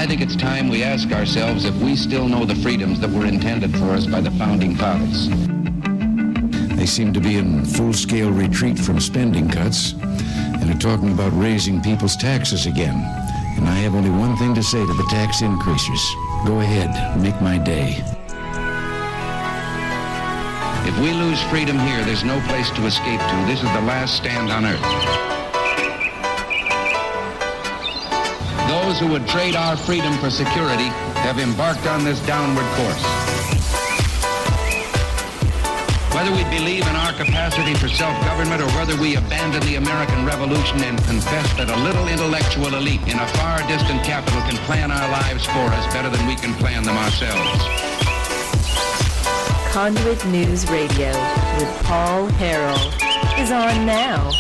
I think it's time we ask ourselves if we still know the freedoms that were intended for us by the Founding Fathers. They seem to be in full-scale retreat from spending cuts and are talking about raising people's taxes again. And I have only one thing to say to the tax increasers. Go ahead, make my day. If we lose freedom here, there's no place to escape to. This is the last stand on earth. Those who would trade our freedom for security have embarked on this downward course. Whether we believe in our capacity for self-government or whether we abandon the American Revolution and confess that a little intellectual elite in a far distant capital can plan our lives for us better than we can plan them ourselves. Conduit News Radio with Paul Harrell is on now.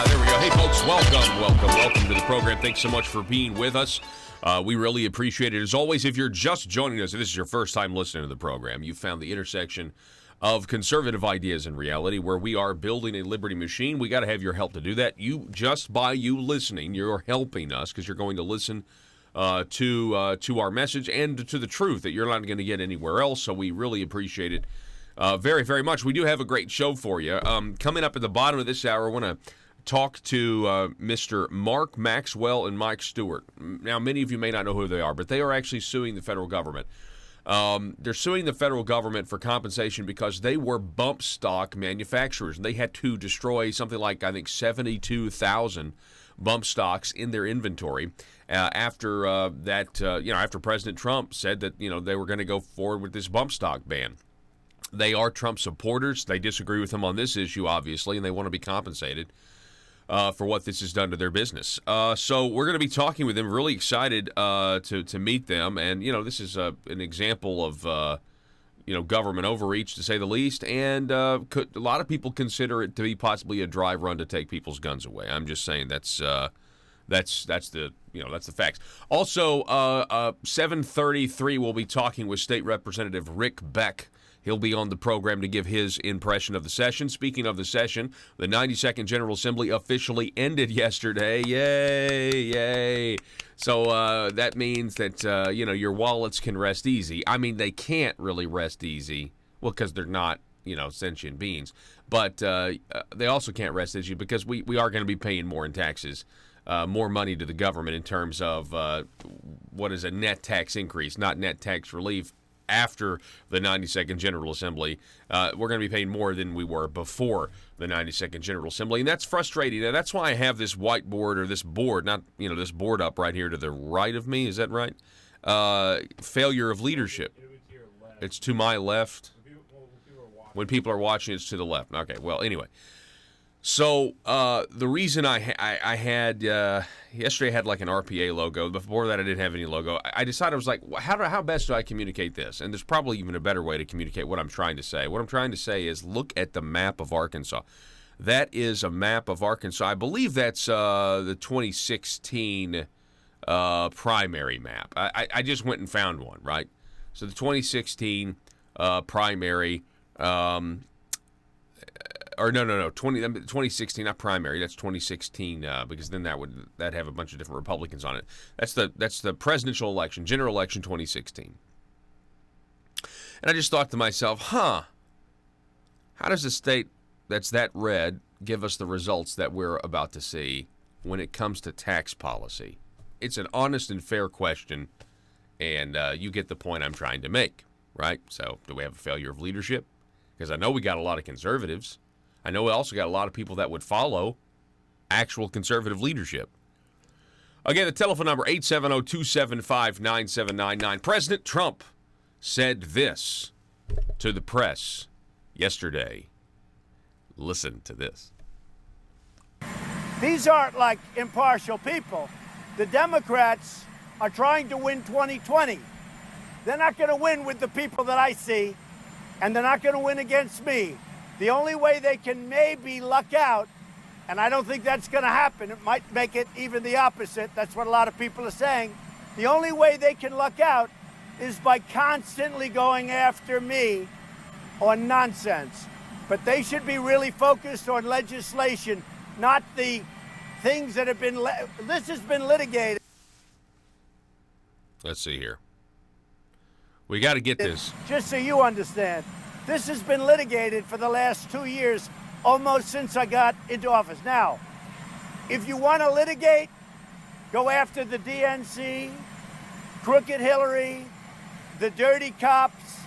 There we go. Hey, folks, welcome to the program. Thanks so much for being with us. We really appreciate it. As always, if you're just joining us, if this is your first time listening to the program, you found the intersection of conservative ideas and reality where we are building a liberty machine. We got to have your help to do that. Just by you listening, you're helping us because you're going to listen to our message and to the truth that you're not going to get anywhere else. So we really appreciate it very, very much. We do have a great show for you. Coming up at the bottom of this hour, I want to talk to Mr. Mark Maxwell and Mike Stewart. Now, many of you may not know who they are, but they are actually suing the federal government. They're suing the federal government for compensation because they were bump stock manufacturers. They had to destroy something like, I think, 72,000 bump stocks in their inventory after after President Trump said that, they were going to go forward with this bump stock ban. They are Trump supporters. They disagree with him on this issue, obviously, and they want to be compensated for what this has done to their business. So we're going to be talking with them. Really excited to meet them. And, this is an example of, government overreach, to say the least. And a lot of people consider it to be possibly a dry run to take people's guns away. I'm just saying that's the facts. Also, 7:33, we'll be talking with State Representative Rick Beck. He'll be on the program to give his impression of the session. Speaking of the session, the 92nd General Assembly officially ended yesterday. Yay. So that means that, your wallets can rest easy. I mean, they can't really rest easy. Well, because they're not, sentient beings. But they also can't rest easy because we are going to be paying more in taxes, more money to the government in terms of what is a net tax increase, not net tax relief. After the 92nd General Assembly, we're going to be paying more than we were before the 92nd General Assembly, and that's frustrating. Now, that's why I have this whiteboard or this board, not this board up right here to the right of me. Is that right? Failure of leadership. It's to my left. When people are watching, it's to the left. Okay. Well, anyway. So the reason I had yesterday I had like an RPA logo. Before that I didn't have any logo. I decided, I was like, how best do I communicate this? And there's probably even a better way to communicate what I'm trying to say. What I'm trying to say is look at the map of Arkansas. That is a map of Arkansas. I believe that's the 2016 primary map. I just went and found one, right? So the 2016 primary. Or no, 2016, not primary. That's 2016 because then that'd have a bunch of different Republicans on it. That's the presidential election, general election 2016. And I just thought to myself, how does a state that's that red give us the results that we're about to see when it comes to tax policy? It's an honest and fair question, and you get the point I'm trying to make, right? So do we have a failure of leadership? Because I know we got a lot of conservatives. I know we also got a lot of people that would follow actual conservative leadership. Again, the telephone number, 870-275-9799. President Trump said this to the press yesterday. Listen to this. These aren't like impartial people. The Democrats are trying to win 2020. They're not going to win with the people that I see, and they're not going to win against me. The only way they can maybe luck out, and I don't think that's going to happen, it might make it even the opposite, that's what a lot of people are saying, the only way they can luck out is by constantly going after me on nonsense. But they should be really focused on legislation, not the things that have been, this has been litigated. Let's see here. We got to get this. Just so you understand, this has been litigated for the last 2 years, almost since I got into office. Now, if you want to litigate, go after the DNC, Crooked Hillary, the dirty cops,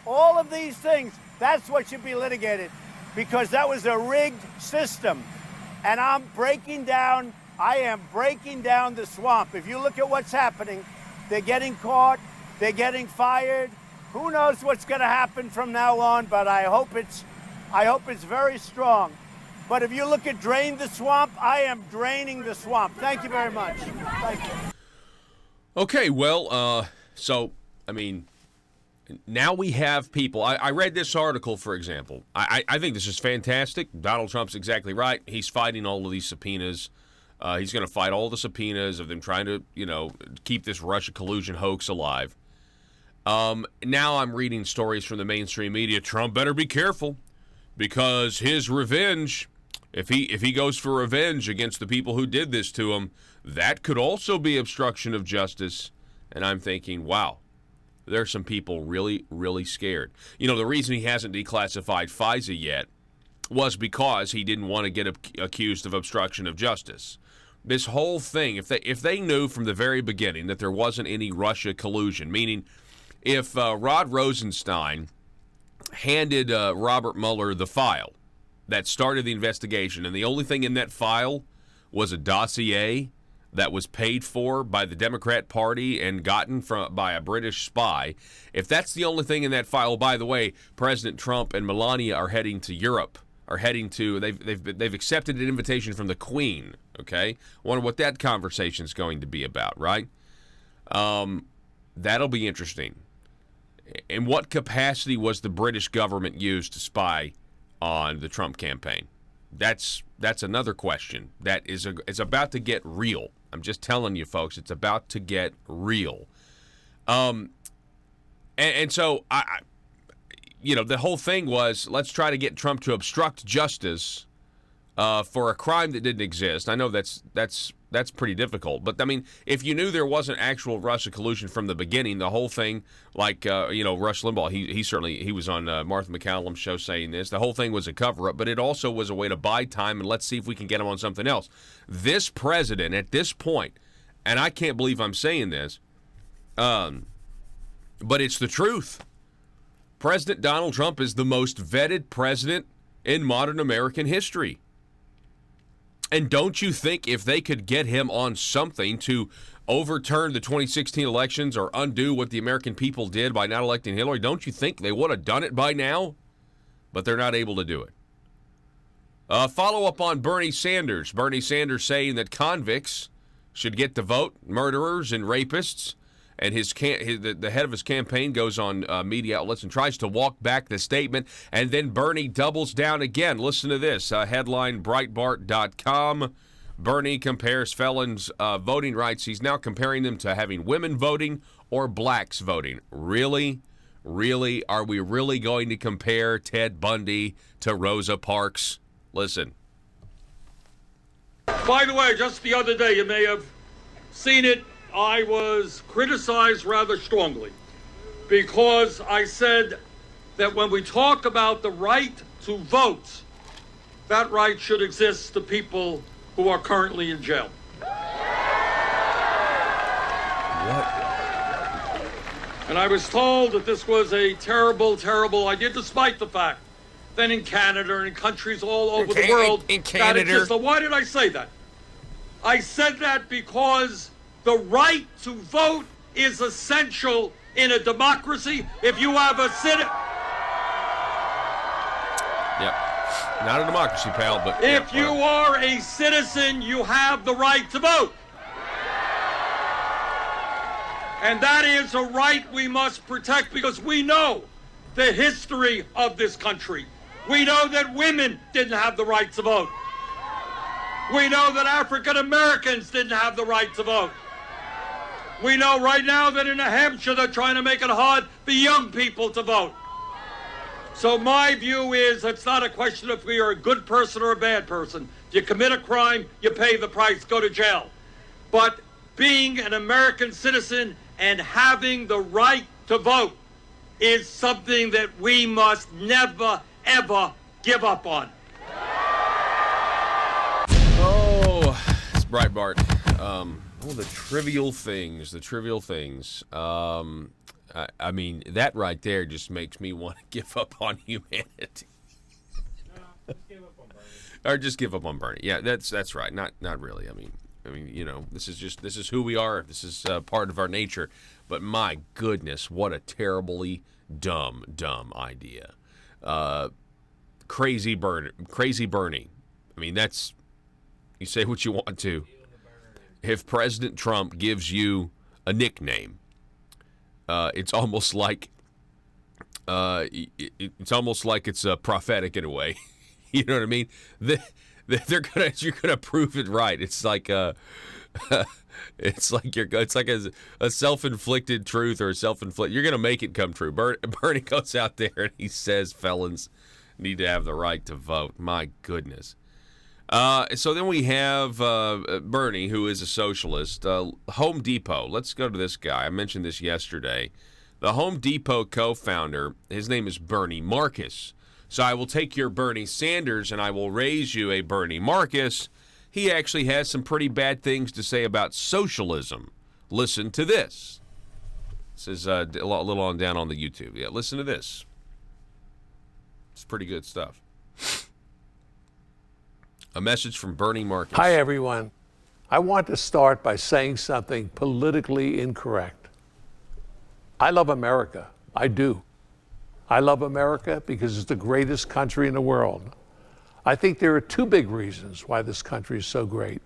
all of these things. That's what should be litigated, because that was a rigged system. And I am breaking down the swamp. If you look at what's happening, they're getting caught, they're getting fired. Who knows what's going to happen from now on, but I hope it's very strong. But if you look at drain the swamp, I am draining the swamp. Thank you very much. Thank you. Okay, well, so, I mean, now we have people. I read this article, for example. I think this is fantastic. Donald Trump's exactly right. He's fighting all of these subpoenas. He's going to fight all the subpoenas of them trying to, keep this Russia collusion hoax alive. Now I'm reading stories from the mainstream media. Trump better be careful, because his revenge, if he goes for revenge against the people who did this to him, that could also be obstruction of justice. And I'm thinking, wow, there's some people really, really scared. The reason he hasn't declassified FISA yet was because he didn't want to get accused of obstruction of justice. This whole thing, if they knew from the very beginning that there wasn't any Russia collusion, meaning if Rod Rosenstein handed Robert Mueller the file that started the investigation, and the only thing in that file was a dossier that was paid for by the Democrat Party and gotten by a British spy, if that's the only thing in that file, by the way, President Trump and Melania are heading to Europe, they've accepted an invitation from the Queen, okay? Wonder what that conversation's going to be about, right? That'll be interesting. In what capacity was the British government used to spy on the Trump campaign? That's another question. That is about to get real. I'm just telling you, folks, it's about to get real. And so the whole thing was, let's try to get Trump to obstruct justice for a crime that didn't exist. I know that's pretty difficult, but I mean, if you knew there wasn't actual Russia collusion from the beginning, the whole thing, like Rush Limbaugh, he was on Martha McCallum's show saying this. The whole thing was a cover-up, but it also was a way to buy time and let's see if we can get him on something else. This president, at this point, and I can't believe I'm saying this, but it's the truth. President Donald Trump is the most vetted president in modern American history. And don't you think if they could get him on something to overturn the 2016 elections or undo what the American people did by not electing Hillary, don't you think they would have done it by now? But they're not able to do it. Follow up on Bernie Sanders. Bernie Sanders saying that convicts should get to vote, murderers and rapists. And the head of his campaign goes on media outlets and tries to walk back the statement. And then Bernie doubles down again. Listen to this. Headline, Breitbart.com. Bernie compares felons' voting rights. He's now comparing them to having women voting or blacks voting. Really? Really? Are we really going to compare Ted Bundy to Rosa Parks? Listen. By the way, just the other day, you may have seen it, I was criticized rather strongly because I said that when we talk about the right to vote, that right should exist to people who are currently in jail. What? And I was told that this was a terrible, terrible idea, despite the fact that in Canada and in countries all over the world, in Canada. that exists. So why did I say that? I said that because the right to vote is essential in a democracy. If you have a citizen... Yep. Not a democracy, pal, but... If you are a citizen, you have the right to vote. And that is a right we must protect because we know the history of this country. We know that women didn't have the right to vote. We know that African Americans didn't have the right to vote. We know right now that in New Hampshire they're trying to make it hard for young people to vote. So my view is it's not a question of if you're a good person or a bad person. You commit a crime, you pay the price, go to jail. But being an American citizen and having the right to vote is something that we must never, ever give up on. Oh, it's Breitbart. The trivial things. I mean, that right there just makes me want to give up on humanity. Or just give up on Bernie. Yeah, that's right. Not really. I mean, you know, this is who we are. This is part of our nature. But my goodness, what a terribly dumb idea. Crazy Bernie. I mean, that's, you say what you want to. If President Trump gives you a nickname, it's almost like it's prophetic in a way. You know what I mean? You're gonna prove it right. It's like it's like a self-inflicted truth or a self-inflicted. You're gonna make it come true. Bernie goes out there and he says felons need to have the right to vote. My goodness. So then we have Bernie, who is a socialist. Home Depot. Let's go to this guy. I mentioned this yesterday. The Home Depot co-founder, his name is Bernie Marcus. So I will take your Bernie Sanders and I will raise you a Bernie Marcus. He actually has some pretty bad things to say about socialism. Listen to this. This is a little on down on the YouTube. Yeah, listen to this. It's pretty good stuff. A message from Bernie Marcus. Hi, everyone. I want to start by saying something politically incorrect. I love America. I do. I love America because it's the greatest country in the world. I think there are two big reasons why this country is so great.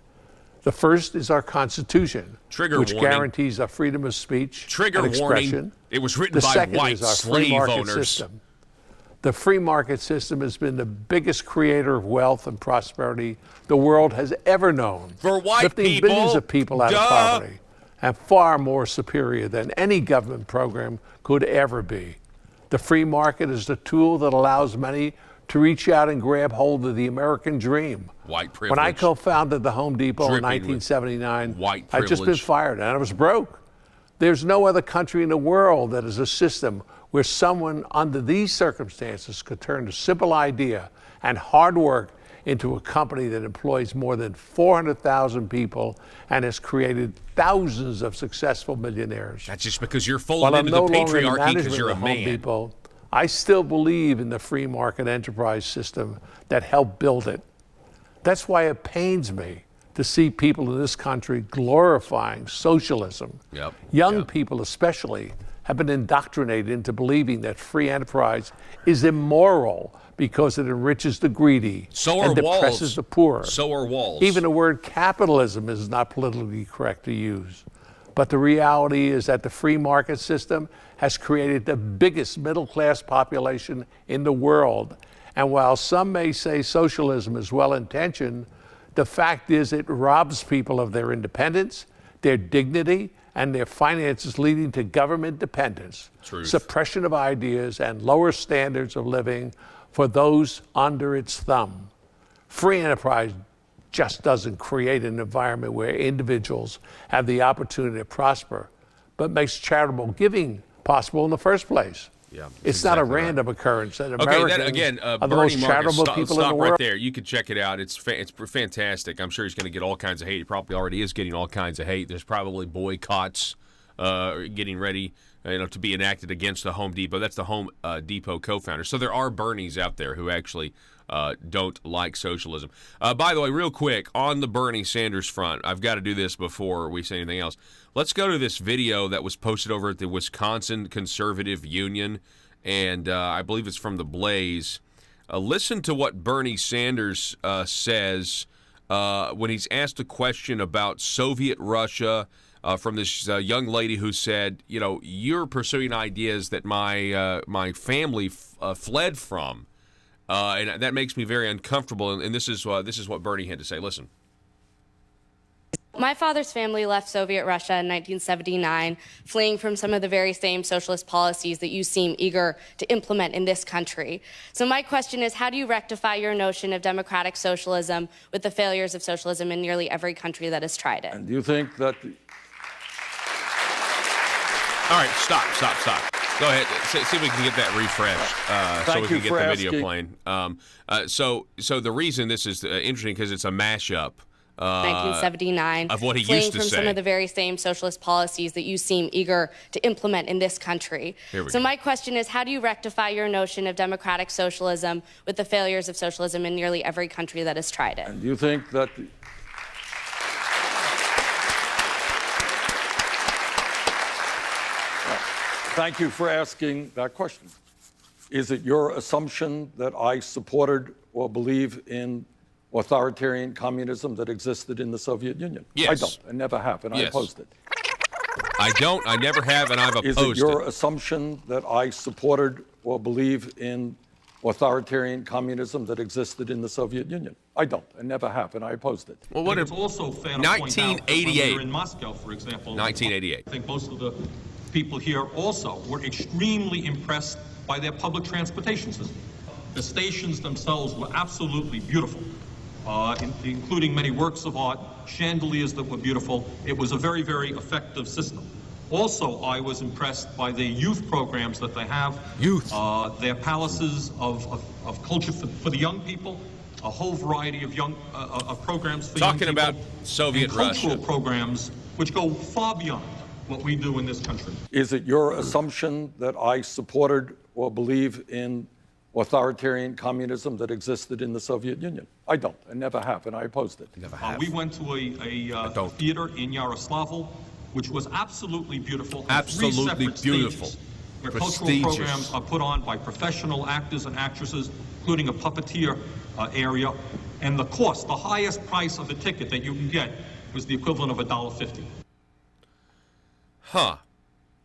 The first is our Constitution, which guarantees our freedom of speech and expression. Warning. It was written by white slave owners. System. The free market system has been the biggest creator of wealth and prosperity the world has ever known, for white lifting people, billions of people out of poverty, and far more superior than any government program could ever be. The free market is the tool that allows many to reach out and grab hold of the American dream. White privilege. When I co-founded the Home Depot in 1979, I'd just been fired and I was broke. There's no other country in the world that has a system where someone under these circumstances could turn a simple idea and hard work into a company that employs more than 400,000 people and has created thousands of successful millionaires. That's just because you're folded into the patriarchy because you're a man. Home Depot, I still believe in the free market enterprise system that helped build it. That's why it pains me to see people in this country glorifying socialism. Young people especially have been indoctrinated into believing that free enterprise is immoral because it enriches the greedy and depresses the poor. So are walls. Even the word capitalism is not politically correct to use. But the reality is that the free market system has created the biggest middle-class population in the world. And while some may say socialism is well-intentioned, the fact is it robs people of their independence, their dignity, and their finances, leading to government dependence, suppression of ideas, and lower standards of living for those under its thumb. Free enterprise just doesn't create an environment where individuals have the opportunity to prosper, but makes charitable giving possible in the first place. Yeah, it's not a random occurrence. That Americans are the most charitable people in the world. Right there. You can check it out. It's fantastic. I'm sure he's going to get all kinds of hate. He probably already is getting all kinds of hate. There's probably boycotts getting ready, to be enacted against the Home Depot. That's the Home Depot co-founder. So there are Bernies out there who actually don't like socialism. By the way, real quick, on the Bernie Sanders front, I've got to do this before we say anything else. Let's go to this video that was posted over at the Wisconsin Conservative Union, and I believe it's from the Blaze. Listen to what Bernie Sanders says when he's asked a question about Soviet Russia from this young lady who said, you're pursuing ideas that my family fled from. And that makes me very uncomfortable. And this is what Bernie had to say. Listen. My father's family left Soviet Russia in 1979, fleeing from some of the very same socialist policies that you seem eager to implement in this country. So my question is, how do you rectify your notion of democratic socialism with the failures of socialism in nearly every country that has tried it? And do you think that... All right, stop. Go ahead. See if we can get that refreshed so we can get the video playing. So the reason this is interesting because it's a mashup. 1979, of what he fleeing used to from say. some of the very same socialist policies that you seem eager to implement in this country. So my question is, how do you rectify your notion of democratic socialism with the failures of socialism in nearly every country that has tried it? And do you think that... Thank you for asking that question. Is it your assumption that I supported or believe in authoritarian communism that existed in the Soviet Union? Yes. I don't. I never have, and I opposed it. I don't. I never have, and I've opposed it. Is it your assumption that I supported or believe in authoritarian communism that existed in the Soviet Union? I don't. I never have, and I opposed it. Well, what it's also fair to point out that when we were in Moscow, for example, 1988. I think most of the people here also were extremely impressed by their public transportation system. The stations themselves were absolutely beautiful, including many works of art, chandeliers that were beautiful. It was a very, very effective system. Also, I was impressed by the youth programs that they have. Their palaces of culture for the young people, a whole variety of young of programs for young people. Talking about Soviet and Russia. cultural programs which go far beyond what we do in this country. Is it your assumption that I supported or believe in authoritarian communism that existed in the Soviet Union? I don't. I never have, and I opposed it. Never have. We went to a theater in Yaroslavl, which was absolutely beautiful. Absolutely beautiful. Stages, where cultural programs are put on by professional actors and actresses, including a puppeteer area. And the cost, the highest price of the ticket that you can get, was the equivalent of $1.50. Huh.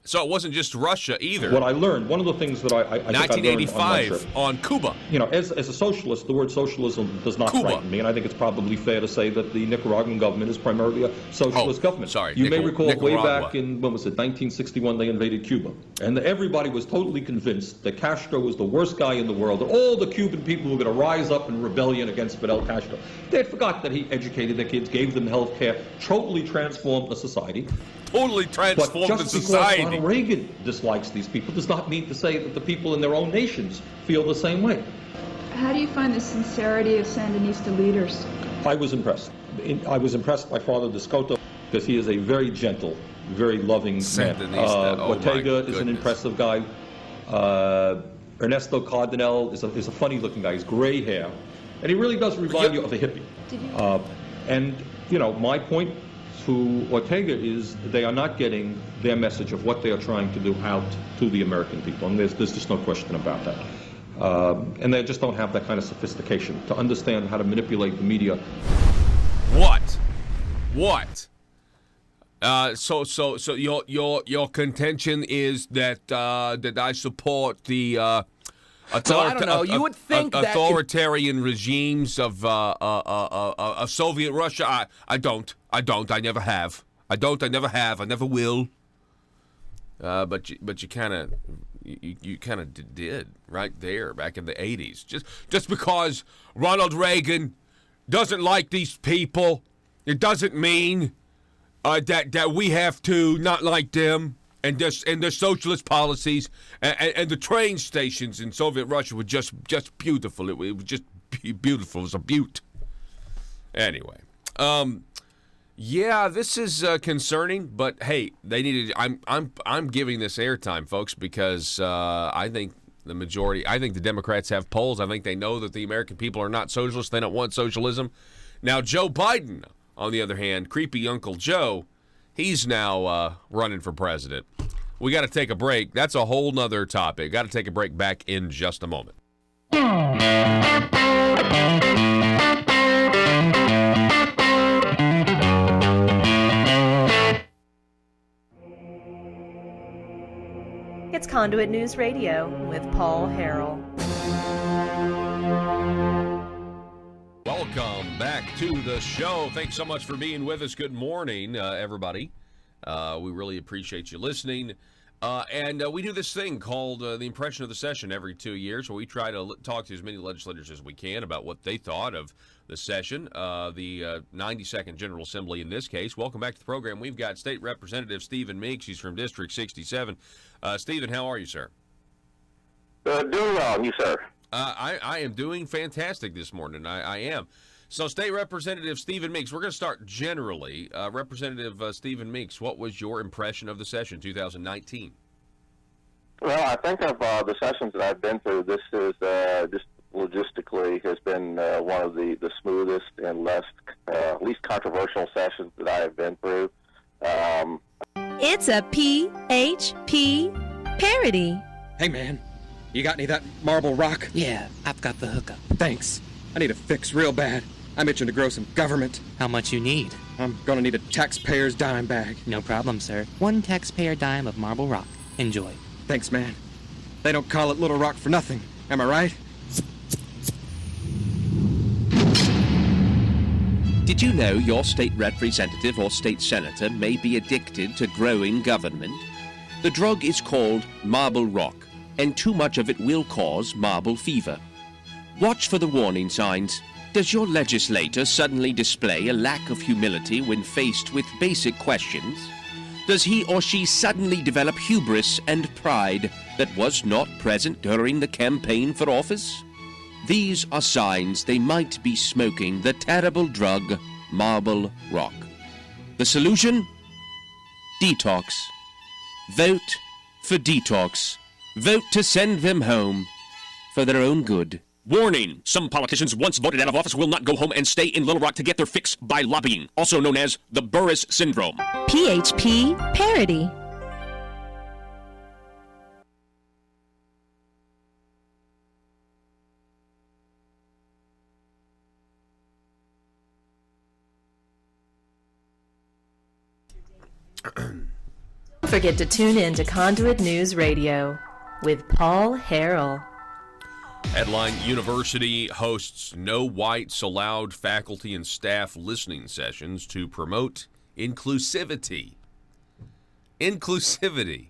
So it wasn't just Russia either. What I learned, one of the things that I 1985 on Cuba. You know, as a socialist, the word socialism does not frighten me, and I think it's probably fair to say that the Nicaraguan government is primarily a socialist government. You may recall way back in, when was it, 1961, they invaded Cuba. And everybody was totally convinced that Castro was the worst guy in the world, that all the Cuban people were going to rise up in rebellion against Fidel Castro. They had forgot that he educated their kids, gave them health care, totally transformed the society. Totally transformed the society. But just because Ronald Reagan dislikes these people does not mean to say that the people in their own nations feel the same way. How do you find the sincerity of Sandinista leaders? I was impressed. I was impressed by Father Descoto because he is a very gentle, very loving man. Ortega is an impressive guy. Ernesto Cardenal is a funny-looking guy. He's gray hair. And he really does remind you of a hippie. And, you know, my point to Ortega is they are not getting their message of what they are trying to do out to the American people, and there's just no question about that. And they just don't have that kind of sophistication to understand how to manipulate the media. What? So your contention is that that I support the I don't know. You would think that authoritarian regimes of Soviet Russia. I don't. I never have. I never have. I never will. But you kind of did right there back in the 80s. Just because Ronald Reagan doesn't like these people, it doesn't mean that we have to not like them. And their socialist policies and the train stations in Soviet Russia were just beautiful. It was just beautiful. It was a beaut. Anyway, yeah, this is concerning. But hey, they needed. I'm giving this airtime, folks, because I think the majority. I think the Democrats have polls. I think they know that the American people are not socialists. They don't want socialism. Now, Joe Biden, on the other hand, creepy Uncle Joe. He's now running for president. We got to take a break. That's a whole nother topic. Got to take a break. Back in just a moment. It's Conduit News Radio with Paul Harrell. Welcome back to the show. Thanks so much for being with us. Good morning, everybody. We really appreciate you listening. And we do this thing called the Impression of the Session every 2 years, where we try to talk to as many legislators as we can about what they thought of the session, the 92nd General Assembly in this case. Welcome back to the program. We've got State Representative Stephen Meeks. He's from District 67. Stephen, how are you, sir? Doing well, and you, sir? I am doing fantastic this morning. I am. So, State Representative Stephen Meeks, we're going to start generally. Representative Stephen Meeks, what was your impression of the session 2019? Well, I think of the sessions that I've been through, this is just logistically has been one of the smoothest and least controversial sessions that I have been through. It's a PHP parody. Hey, man, you got any of that marble rock? Yeah, I've got the hookup. Thanks. I need a fix real bad. I'm itching to grow some government. How much you need? I'm gonna need a taxpayer's dime bag. No problem, sir. 1 taxpayer dime of marble rock. Enjoy. Thanks, man. They don't call it Little Rock for nothing. Am I right? Did you know your state representative or state senator may be addicted to growing government? The drug is called marble rock, and too much of it will cause marble fever. Watch for the warning signs. Does your legislator suddenly display a lack of humility when faced with basic questions? Does he or she suddenly develop hubris and pride that was not present during the campaign for office? These are signs they might be smoking the terrible drug, marble rock. The solution? Detox. Vote for detox. Vote to send them home for their own good. Warning! Some politicians once voted out of office will not go home and stay in Little Rock to get their fix by lobbying, also known as the Burris Syndrome. PHP parody. Don't forget to tune in to Conduit News Radio with Paul Harrell. Headline: University hosts no whites allowed faculty and staff listening sessions to promote inclusivity. Inclusivity.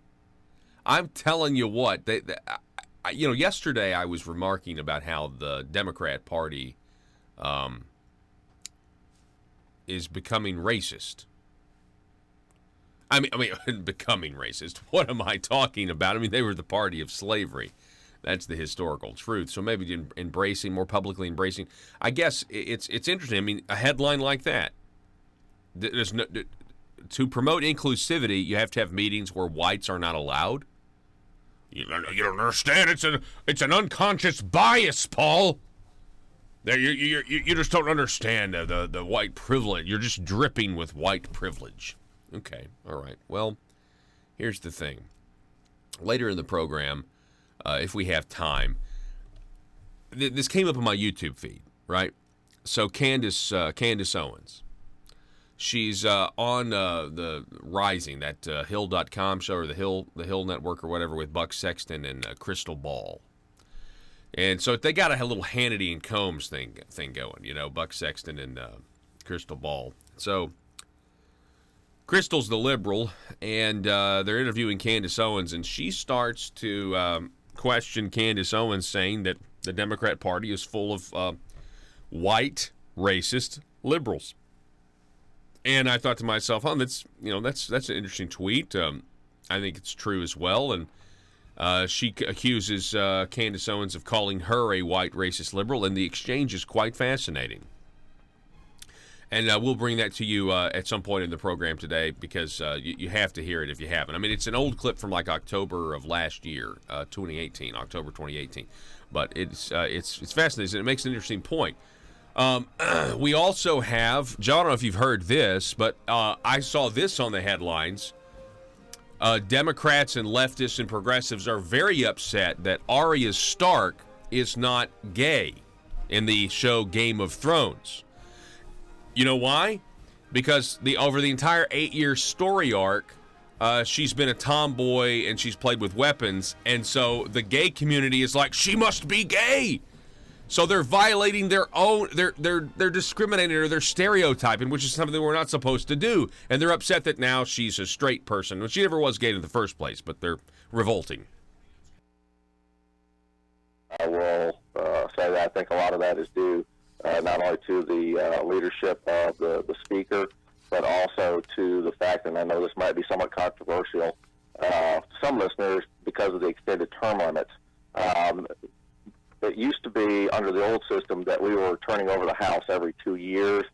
I'm telling you what, yesterday I was remarking about how the Democrat Party is becoming racist. I mean, becoming racist. What am I talking about? I mean, they were the party of slavery. That's the historical truth. So maybe embracing, more publicly embracing. I guess it's interesting. I mean, a headline like that. There's no, to promote inclusivity, you have to have meetings where whites are not allowed. You don't understand. It's an unconscious bias, Paul. You just don't understand the white privilege. You're just dripping with white privilege. Okay, all right. Well, here's the thing. Later in the program, if we have time, this came up on my YouTube feed, right? So Candace Owens, she's on the Rising, that Hill.com show, or the Hill Network or whatever, with Buck Sexton and Crystal Ball. And so they got a little Hannity and Combs thing going, Buck Sexton and Crystal Ball. So Crystal's the liberal, and they're interviewing Candace Owens, and she starts to question Candace Owens, saying that the Democrat Party is full of white, racist liberals. And I thought to myself, that's an interesting tweet. I think it's true as well. And she accuses Candace Owens of calling her a white, racist liberal, and the exchange is quite fascinating. And we'll bring that to you at some point in the program today, because you have to hear it if you haven't. I mean, it's an old clip from like October of last year, October 2018. But it's fascinating. It makes an interesting point. We also have, John, I don't know if you've heard this, but I saw this on the headlines. Democrats and leftists and progressives are very upset that Arya Stark is not gay in the show Game of Thrones. You know why? Because over the entire 8-year story arc, she's been a tomboy and she's played with weapons, and so the gay community is like, she must be gay. So they're violating their own, they're discriminating or they're stereotyping, which is something we're not supposed to do. And they're upset that now she's a straight person, when she never was gay in the first place, but they're revolting. I will say that I think a lot of that is due not only to the leadership of the speaker, but also to the fact, and I know this might be somewhat controversial to some listeners, because of the extended term limits. It used to be under the old system that we were turning over the House every 2 years,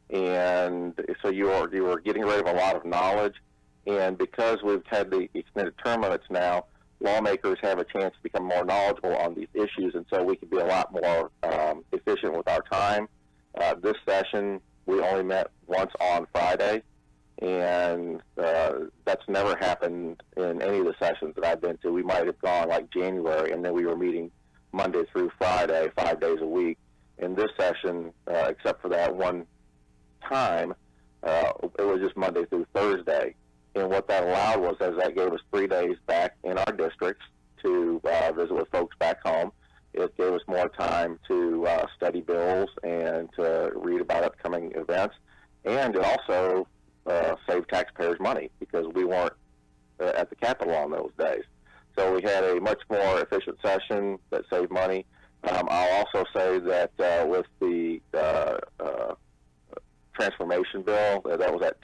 and so you were getting rid of a lot of knowledge. And because we've had the extended term limits now, lawmakers have a chance to become more knowledgeable on these issues, and so we can be a lot more efficient with our time. This session, we only met once on Friday, and that's never happened in any of the sessions that I've been to. We might have gone like January, and then we were meeting Monday through Friday, 5 days a week. In this session, except for that one time, it was just Monday through Thursday. And what that allowed was, as that gave us 3 days back in our districts to visit with folks back home. It gave us more time to study bills and to read about upcoming events. And it also saved taxpayers money, because we weren't at the Capitol on those days. So we had a much more efficient session that saved money. I'll also say that with the transformation bill, that was that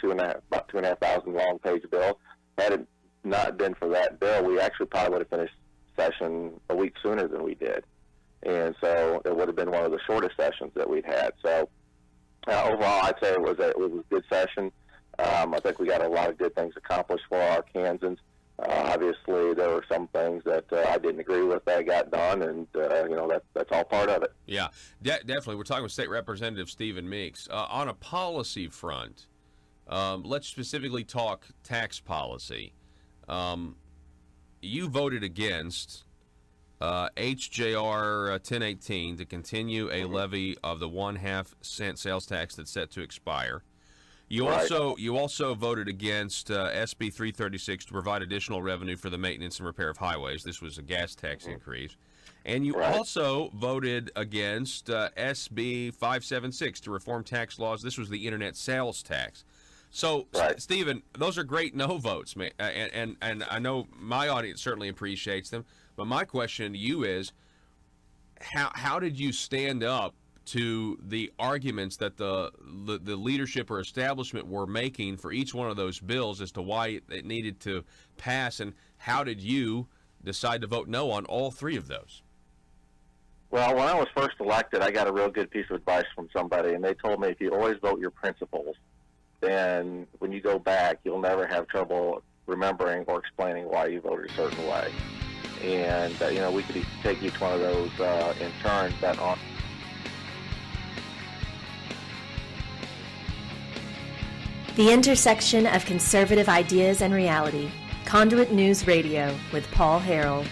about 2,500 long page bill. Had it not been for that bill, we actually probably would have finished session a week sooner than we did. And so it would have been one of the shortest sessions that we'd had. So overall, I'd say it was a good session. I think we got a lot of good things accomplished for our Kansans. Obviously, there were some things that I didn't agree with that got done, and that's all part of it. Yeah, definitely. We're talking with State Representative Stephen Meeks. On a policy front, let's specifically talk tax policy. You voted against HJR 1018 to continue a levy of the 1/2 cent sales tax that's set to expire. You also voted against SB 336 to provide additional revenue for the maintenance and repair of highways. This was a gas tax increase. And you also voted against SB 576 to reform tax laws. This was the internet sales tax. So, Stephen, those are great no votes, man. And I know my audience certainly appreciates them. But my question to you is, how did you stand up to the arguments that the leadership or establishment were making for each one of those bills as to why it needed to pass, and how did you decide to vote no on all three of those? Well, when I was first elected, I got a real good piece of advice from somebody, and they told me if you always vote your principles, then when you go back, you'll never have trouble remembering or explaining why you voted a certain way. And, we could take each one of those in turn, but on. The intersection of conservative ideas and reality. Conduit News Radio with Paul Harrell.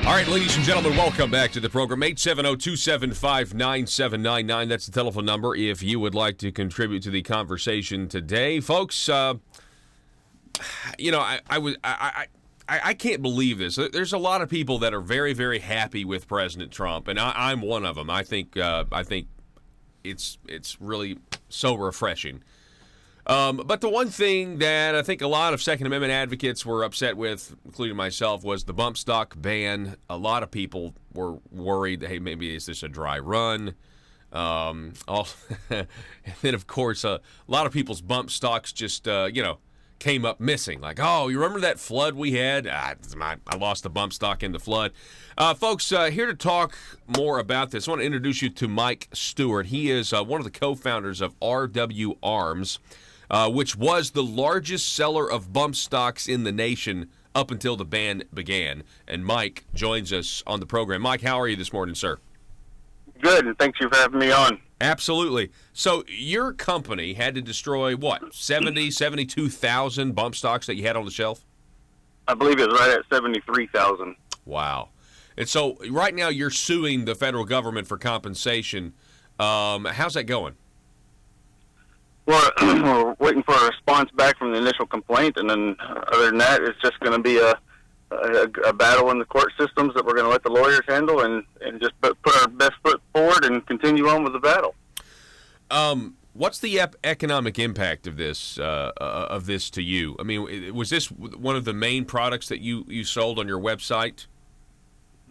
All right, ladies and gentlemen, welcome back to the program. 870-275-9799. That's the telephone number if you would like to contribute to the conversation today. Folks, I can't believe this. There's a lot of people that are very, very happy with President Trump, and I'm one of them. I think it's really so refreshing. But the one thing that I think a lot of Second Amendment advocates were upset with, including myself, was the bump stock ban. A lot of people were worried that, hey, maybe is this a dry run? And then, of course, a lot of people's bump stocks just, came up missing. Like, oh, you remember that flood we had? I lost the bump stock in the flood. Folks, here to talk more about this, I want to introduce you to Mike Stewart. He is one of the co-founders of RW Arms, which was the largest seller of bump stocks in the nation up until the ban began. And Mike joins us on the program. Mike, how are you this morning, sir? Good, and thank you for having me on. Absolutely. So your company had to destroy, 72,000 bump stocks that you had on the shelf? I believe it was right at 73,000. Wow. And so right now you're suing the federal government for compensation. How's that going? We're waiting for a response back from the initial complaint, and then other than that, it's just going to be a battle in the court systems that we're going to let the lawyers handle, and just put our best foot forward and continue on with the battle. What's the economic impact of this to you? I mean, was this one of the main products that you sold on your website?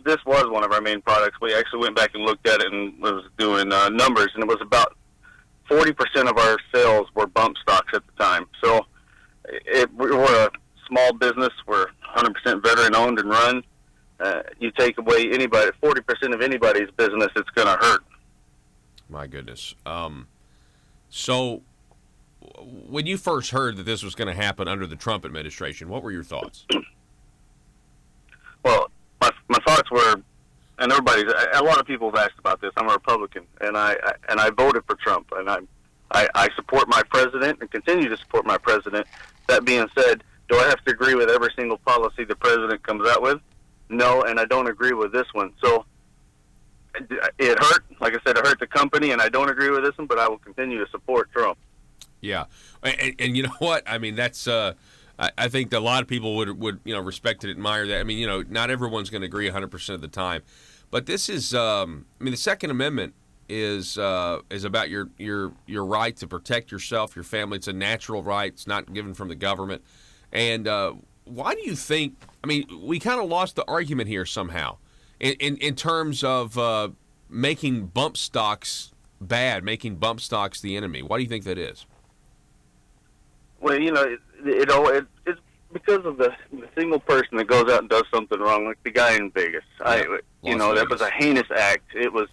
This was one of our main products. We actually went back and looked at it and was doing numbers, and it was about 40% of our sales were bump stocks at the time. So we're a small business. We're 100% veteran-owned and run. You take away 40% of anybody's business, it's going to hurt. My goodness. So when you first heard that this was going to happen under the Trump administration, what were your thoughts? Well, my thoughts were, and a lot of people have asked about this. I'm a Republican, and I voted for Trump, and I support my president and continue to support my president. That being said, do I have to agree with every single policy the president comes out with? No, and I don't agree with this one. So it hurt. Like I said, it hurt the company, and I don't agree with this one, but I will continue to support Trump. Yeah, and you know what? I mean, that's I think that a lot of people would respect and admire that. I mean, not everyone's going to agree 100% of the time, but this is the Second Amendment is about your right to protect yourself, your family. It's a natural right. It's not given from the government. And why do you think? I mean, we kind of lost the argument here somehow, in terms of making bump stocks bad, making bump stocks the enemy. Why do you think that is? Well, it's because of the single person that goes out and does something wrong, like the guy in Vegas. That was a heinous act. He was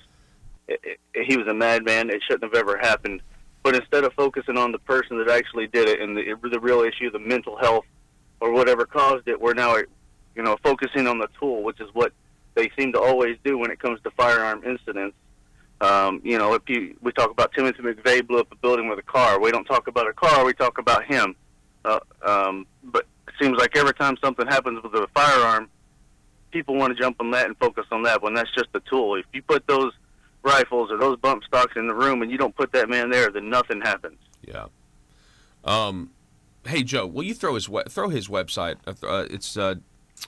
a madman. It shouldn't have ever happened. But instead of focusing on the person that actually did it and the real issue, the mental health or whatever caused it, we're now, focusing on the tool, which is what they seem to always do when it comes to firearm incidents. We talk about Timothy McVeigh blew up a building with a car. We don't talk about a car. We talk about him. But it seems like every time something happens with a firearm, people want to jump on that and focus on that when that's just a tool. If you put those rifles or those bump stocks in the room and you don't put that man there, then nothing happens. Yeah. Hey, Joe, will you throw his website? It's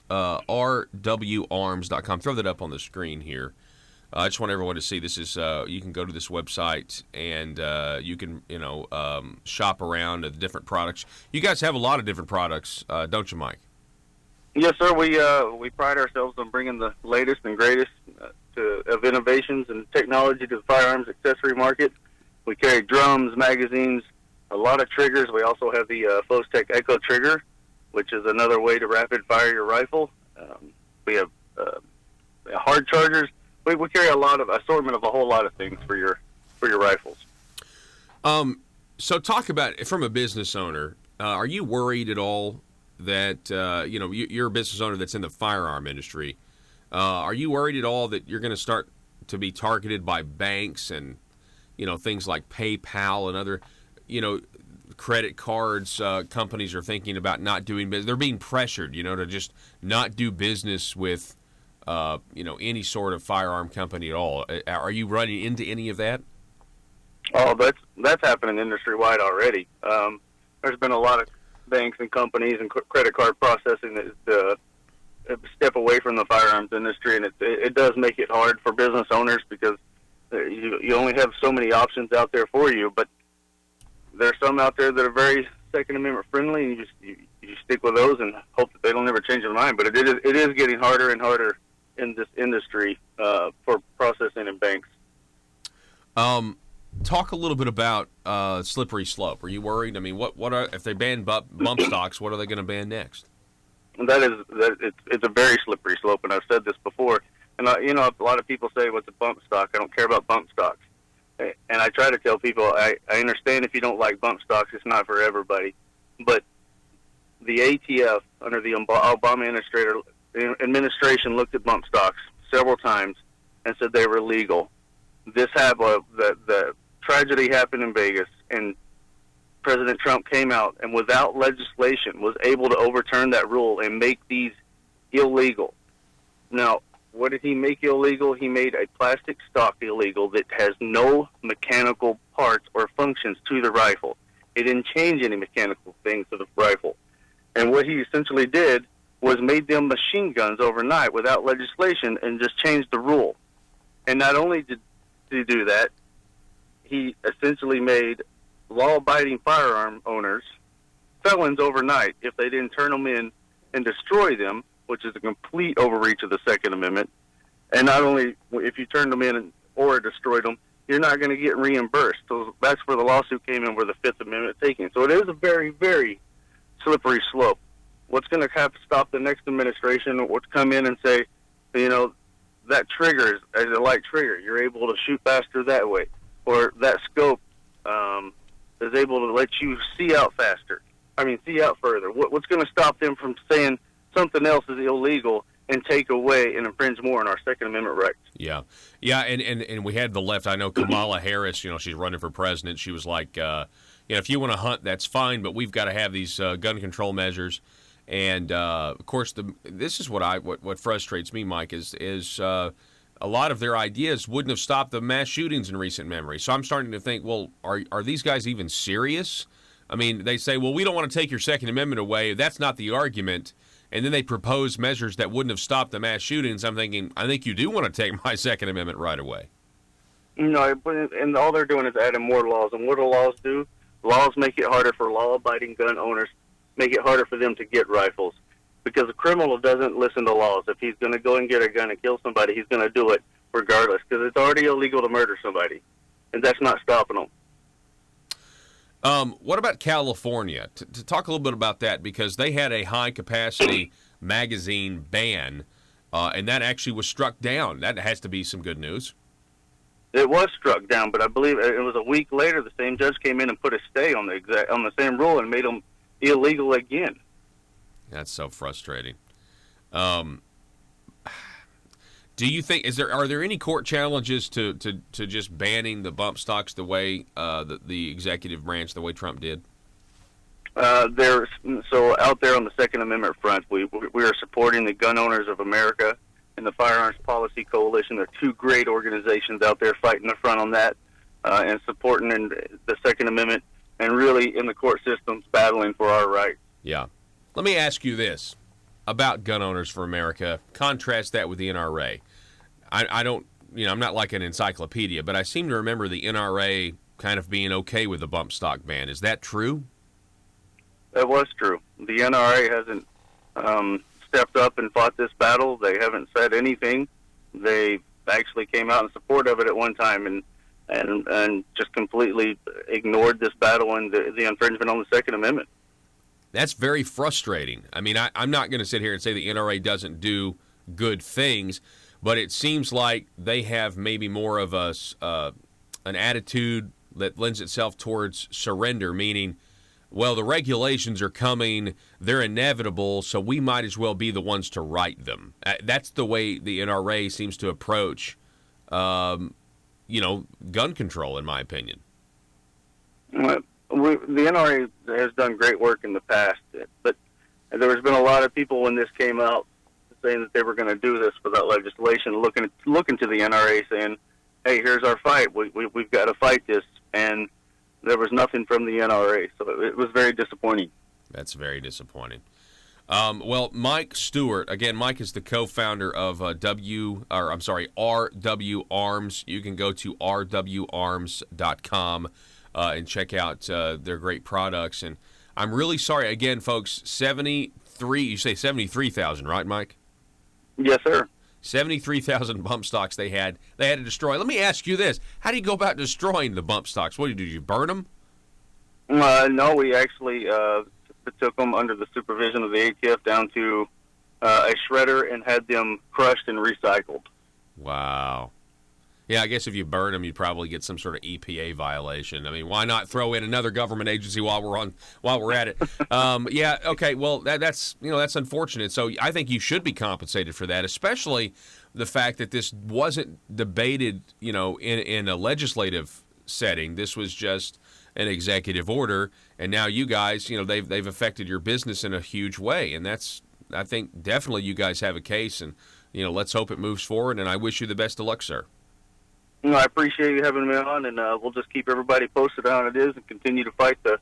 rwarms.com. Throw that up on the screen here. I just want everyone to see this is you can go to this website and you can shop around at the different products. You guys have a lot of different products, don't you, Mike? Yes, sir. We pride ourselves on bringing the latest and greatest of innovations and technology to the firearms accessory market. We carry drums, magazines, a lot of triggers. We also have the Fostech Echo trigger, which is another way to rapid fire your rifle. We have hard chargers. We carry a lot of assortment of a whole lot of things for your rifles. So talk about it from a business owner. Are you worried at all that you're a business owner that's in the firearm industry? Are you worried at all that you're going to start to be targeted by banks and things like PayPal and other credit cards? Companies are thinking about not doing business. They're being pressured, to just not do business with any sort of firearm company at all. Are you running into any of that? Oh, that's happening industry-wide already. There's been a lot of banks and companies and credit card processing that step away from the firearms industry, and it does make it hard for business owners because you only have so many options out there for you. But there are some out there that are very Second Amendment friendly, and you stick with those and hope that they don't ever change their mind. But it is getting harder and harder in this industry for processing and banks. Talk a little bit about slippery slope. Are you worried? I mean, what are if they ban bump stocks? What are they going to ban next? It's a very slippery slope, and I've said this before. And a lot of people say, "What's a bump stock?" I don't care about bump stocks, and I try to tell people I understand if you don't like bump stocks, it's not for everybody. But the ATF under the Obama administration looked at bump stocks several times and said they were legal. The tragedy happened in Vegas, and President Trump came out and without legislation was able to overturn that rule and make these illegal. Now, what did he make illegal? He made a plastic stock illegal that has no mechanical parts or functions to the rifle. He didn't change any mechanical things to the rifle. And what he essentially did was made them machine guns overnight without legislation and just changed the rule. And not only did he do that, he essentially made law-abiding firearm owners felons overnight if they didn't turn them in and destroy them, which is a complete overreach of the Second Amendment. And not only if you turned them in or destroyed them, you're not going to get reimbursed. So that's where the lawsuit came in, where the Fifth Amendment taking. So it is a very, very slippery slope. What's going to have to stop the next administration would come in and say, you know, that trigger is a light trigger. You're able to shoot faster that way. Or that scope is able to let you see out faster. See out further. What's going to stop them from saying something else is illegal and take away and infringe more on our Second Amendment rights? Yeah, and we had the left. I know Kamala Harris, she's running for president. She was like, if you want to hunt, that's fine, but we've got to have these gun control measures. And of course, this is what frustrates me, Mike, is a lot of their ideas wouldn't have stopped the mass shootings in recent memory. So I'm starting to think, well, are these guys even serious? They say, well, we don't want to take your Second Amendment away. That's not the argument. And then they propose measures that wouldn't have stopped the mass shootings. I'm thinking, I think you do want to take my Second Amendment right away. No, and all they're doing is adding more laws. And what do laws do? Laws make it harder for law-abiding gun owners, make it harder for them to get rifles. Because a criminal doesn't listen to laws. If he's going to go and get a gun and kill somebody, he's going to do it regardless. Because it's already illegal to murder somebody. And that's not stopping them. What about California? To talk a little bit about that, because they had a high-capacity magazine ban, and that actually was struck down. That has to be some good news. It was struck down, but I believe it was a week later the same judge came in and put a stay on the same rule and made them illegal again. That's so frustrating. Do you think are there any court challenges to just banning the bump stocks the way the executive branch, the way Trump did? So out there on the Second Amendment front, we are supporting the Gun Owners of America and the Firearms Policy Coalition. They're two great organizations out there fighting the front on that and supporting the Second Amendment and really in the court systems battling for our rights. Yeah. Let me ask you this about Gun Owners for America. Contrast that with the NRA. I don't, I'm not like an encyclopedia, but I seem to remember the NRA kind of being okay with the bump stock ban. Is that true? That was true. The NRA hasn't stepped up and fought this battle. They haven't said anything. They actually came out in support of it at one time and just completely ignored this battle and the infringement on the Second Amendment. That's very frustrating. I'm not going to sit here and say the NRA doesn't do good things, but it seems like they have maybe more of an attitude that lends itself towards surrender, meaning, well, the regulations are coming, they're inevitable, so we might as well be the ones to write them. That's the way the NRA seems to approach, gun control, in my opinion. The NRA has done great work in the past, but there has been a lot of people when this came out saying that they were going to do this without legislation, looking to the NRA saying, hey, here's our fight. We've got to fight this. And there was nothing from the NRA, so it was very disappointing. That's very disappointing. Well, Mike Stewart, again, Mike is the co-founder of RW Arms. You can go to rwarms.com and check out their great products. And I'm really sorry, again, folks, you say 73,000, right, Mike? Yes, sir. 73,000 bump stocks they had to destroy. Let me ask you this. How do you go about destroying the bump stocks? What do you do? You burn them? No, we actually took them under the supervision of the ATF down to a shredder and had them crushed and recycled. Wow. Yeah, I guess if you burn them, you'd probably get some sort of EPA violation. Why not throw in another government agency while we're at it? Yeah, okay. Well, that's unfortunate. So I think you should be compensated for that, especially the fact that this wasn't debated, in a legislative setting. This was just an executive order, and now you guys, they've affected your business in a huge way, and I think definitely you guys have a case, and let's hope it moves forward, and I wish you the best of luck, sir. I appreciate you having me on, and we'll just keep everybody posted on how it is and continue to fight the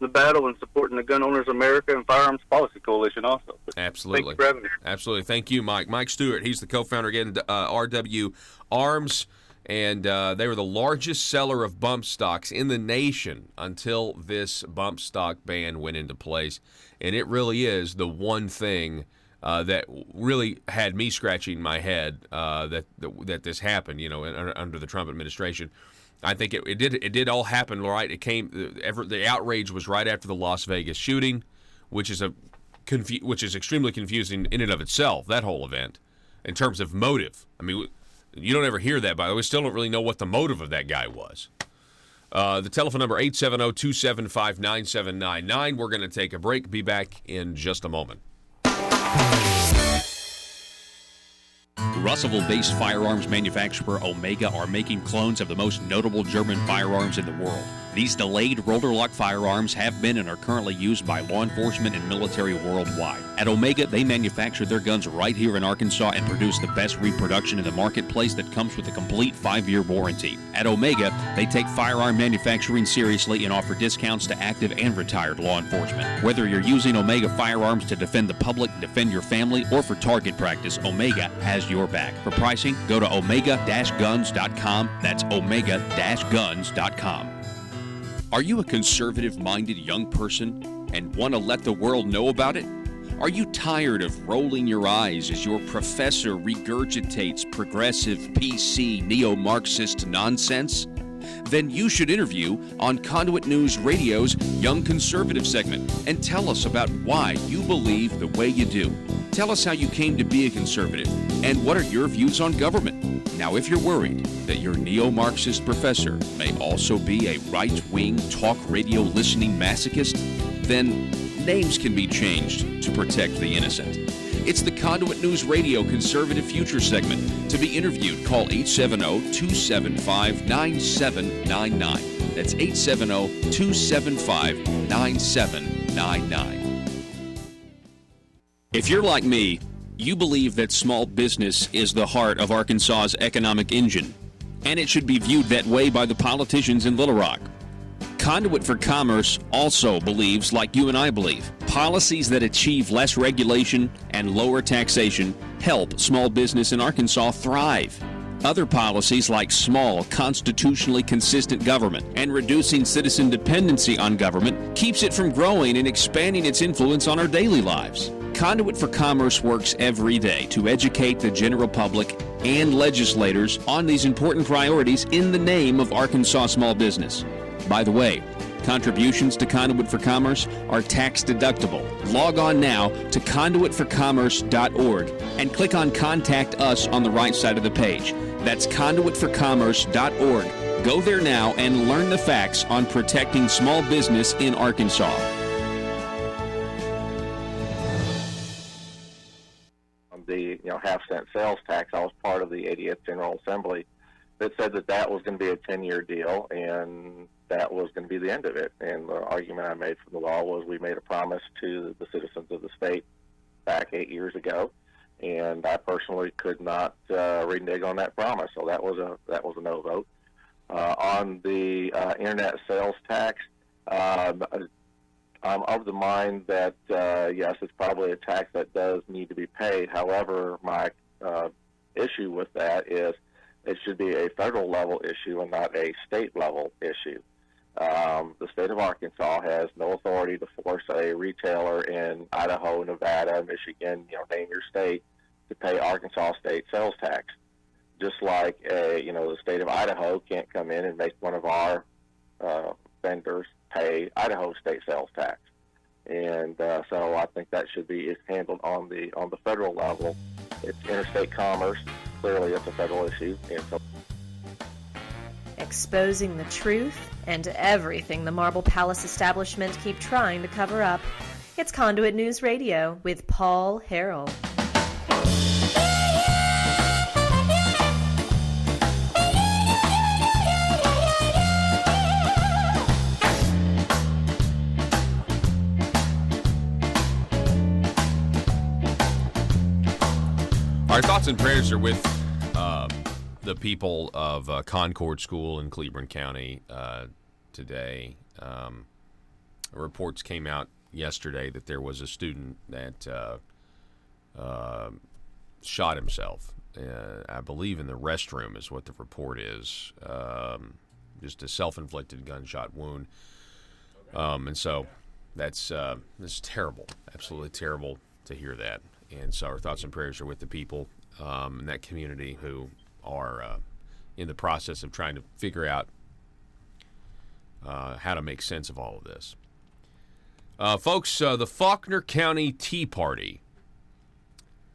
battle and supporting the Gun Owners America and Firearms Policy Coalition also. Absolutely. Thank you for having me. Absolutely. Thank you, Mike. Mike Stewart, he's the co-founder again, RW Arms, and they were the largest seller of bump stocks in the nation until this bump stock ban went into place. And it really is the one thing that really had me scratching my head that this happened, under the Trump administration. I think it did all happen right. It came the outrage was right after the Las Vegas shooting, which is extremely confusing in and of itself. That whole event, in terms of motive. I mean, you don't ever hear that, by the way. We still don't really know what the motive of that guy was. The telephone number 870-275-9799. We're going to take a break. Be back in just a moment. Russellville-based firearms manufacturer Omega are making clones of the most notable German firearms in the world. These delayed rotor-lock firearms have been and are currently used by law enforcement and military worldwide. At Omega, they manufacture their guns right here in Arkansas and produce the best reproduction in the marketplace that comes with a complete 5-year warranty. At Omega, they take firearm manufacturing seriously and offer discounts to active and retired law enforcement. Whether you're using Omega firearms to defend the public, defend your family, or for target practice, Omega has your back. For pricing, go to omega-guns.com. That's omega-guns.com. Are you a conservative-minded young person and want to let the world know about it? Are you tired of rolling your eyes as your professor regurgitates progressive, PC, neo-Marxist nonsense? Then you should interview on Conduit News Radio's Young Conservative segment and tell us about why you believe the way you do. Tell us how you came to be a conservative and what are your views on government. Now, if you're worried that your neo-Marxist professor may also be a right-wing talk radio listening masochist, then names can be changed to protect the innocent. It's the Conduit News Radio Conservative Future segment. To be interviewed, call 870-275-9799. That's 870-275-9799. If you're like me, you believe that small business is the heart of Arkansas's economic engine, and it should be viewed that way by the politicians in Little Rock. Conduit for Commerce also believes, like you and I believe, policies that achieve less regulation and lower taxation help small business in Arkansas thrive. Other policies like small, constitutionally consistent government and reducing citizen dependency on government keeps it from growing and expanding its influence on our daily lives. Conduit for Commerce works every day to educate the general public and legislators on these important priorities in the name of Arkansas small business. By the way, contributions to Conduit for Commerce are tax deductible. Log on now to conduitforcommerce.org and click on Contact Us on the right side of the page. That's conduitforcommerce.org. Go there now and learn the facts on protecting small business in Arkansas. The half-cent sales tax, I was part of the 80th General Assembly that said that was going to be a 10-year deal, and that was going to be the end of it. And the argument I made for the law was we made a promise to the citizens of the state back 8 years ago, and I personally could not renege on that promise. So that was a no vote. On the internet sales tax, I'm of the mind that, yes, it's probably a tax that does need to be paid. However, my issue with that is it should be a federal level issue and not a state level issue. The state of Arkansas has no authority to force a retailer in Idaho, Nevada, Michigan, name your state, to pay Arkansas state sales tax. Just like, the state of Idaho can't come in and make one of our vendors pay Idaho state sales tax. And so I think that should be handled on the federal level. It's interstate commerce. Clearly, it's a federal issue. And so exposing the truth and everything the Marble Palace establishment keep trying to cover up. It's Conduit News Radio with Paul Harrell. All Our thoughts and prayers are with the people of Concord School in Cleveland County today. Reports came out yesterday that there was a student that shot himself. I believe in the restroom is what the report is. Just a self-inflicted gunshot wound. And so that's terrible, absolutely terrible to hear that. And so our thoughts and prayers are with the people in that community who are in the process of trying to figure out how to make sense of all of this. Folks, the Faulkner County Tea Party.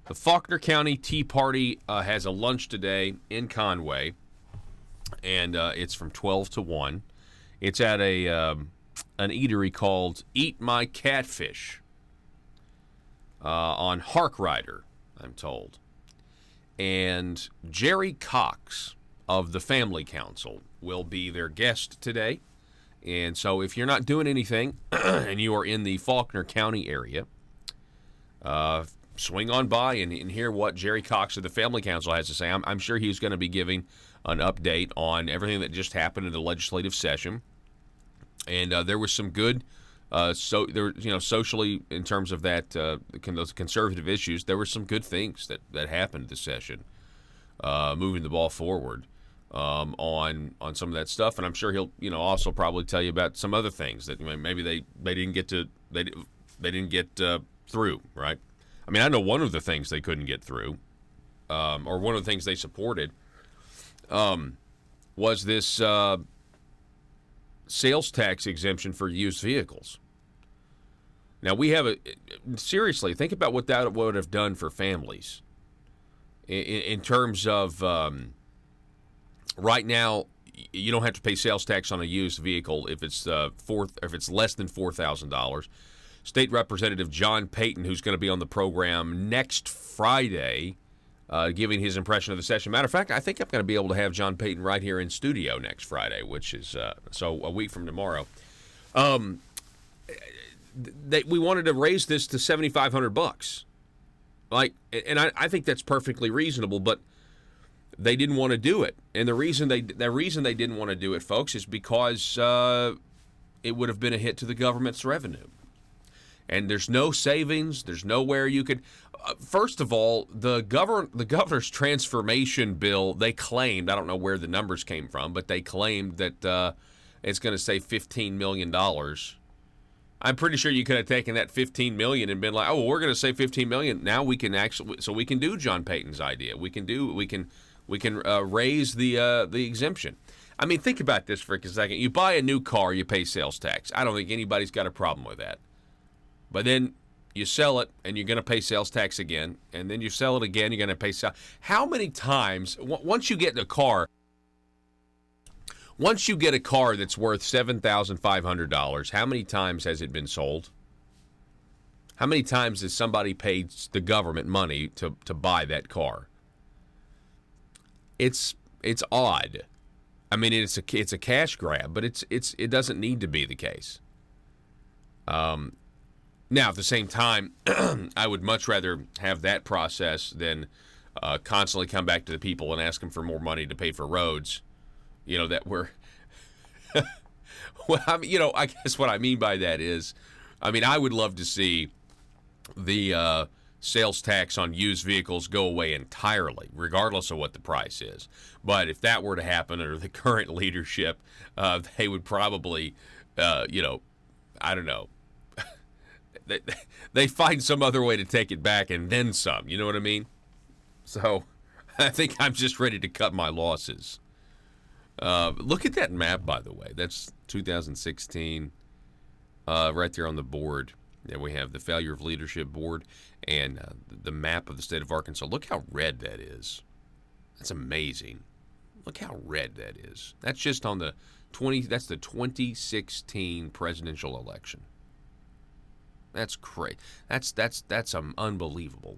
The Faulkner County Tea Party has a lunch today in Conway, and it's from 12 to 1. It's at an eatery called Eat My Catfish on Harkrider, I'm told. And Jerry Cox of the Family Council will be their guest today. And so if you're not doing anything and you are in the Faulkner County area, swing on by and hear what Jerry Cox of the Family Council has to say. I'm sure he's going to be giving an update on everything that just happened in the legislative session. And there was some good, socially in terms of that those conservative issues, there were some good things that happened this session, moving the ball forward on some of that stuff. And I'm sure he'll also probably tell you about some other things that maybe they didn't get to they didn't get through, right? I mean, I know one of the things they couldn't get through, or one of the things they supported, was this sales tax exemption for used vehicles. Now, seriously, think about what that would have done for families in terms of right now, you don't have to pay sales tax on a used vehicle if it's less than $4,000. State Representative John Payton, who's going to be on the program next Friday, giving his impression of the session. Matter of fact, I think I'm going to be able to have John Payton right here in studio next Friday, which is so a week from tomorrow. We wanted to raise this to $7,500, and I think that's perfectly reasonable, but they didn't want to do it, and the reason they didn't want to do it, folks, is because it would have been a hit to the government's revenue. And there's no savings. There's nowhere you could. First of all, the governor's transformation bill, they claimed, I don't know where the numbers came from, but they claimed that it's going to save $15 million. I'm pretty sure you could have taken that $15 million and been like, oh, well, we're going to save $15 million. Now we can we can do John Payton's idea. We can raise the exemption. I mean, think about this for a second. You buy a new car, you pay sales tax. I don't think anybody's got a problem with that. But then you sell it, and you're going to pay sales tax again, and then you sell it again, you're going to pay sales. How many times, once you get a car that's worth $7,500, how many times has it been sold? How many times has somebody paid the government money to buy that car? It's odd. I mean, it's a cash grab, but it doesn't need to be the case. Now, at the same time, I would much rather have that process than constantly come back to the people and ask them for more money to pay for roads. That we're. Well, I guess what I mean by that is, I would love to see the sales tax on used vehicles go away entirely, regardless of what the price is. But if that were to happen under the current leadership, they would probably, I don't know. They find some other way to take it back and then some. You know what I mean? So I think I'm just ready to cut my losses. Look at that map, by the way. That's 2016, right there on the board. Yeah, we have the Failure of Leadership board and the map of the state of Arkansas. Look how red that is. That's amazing. Look how red that is. That's just on the 2016 presidential election. That's great. That's unbelievable.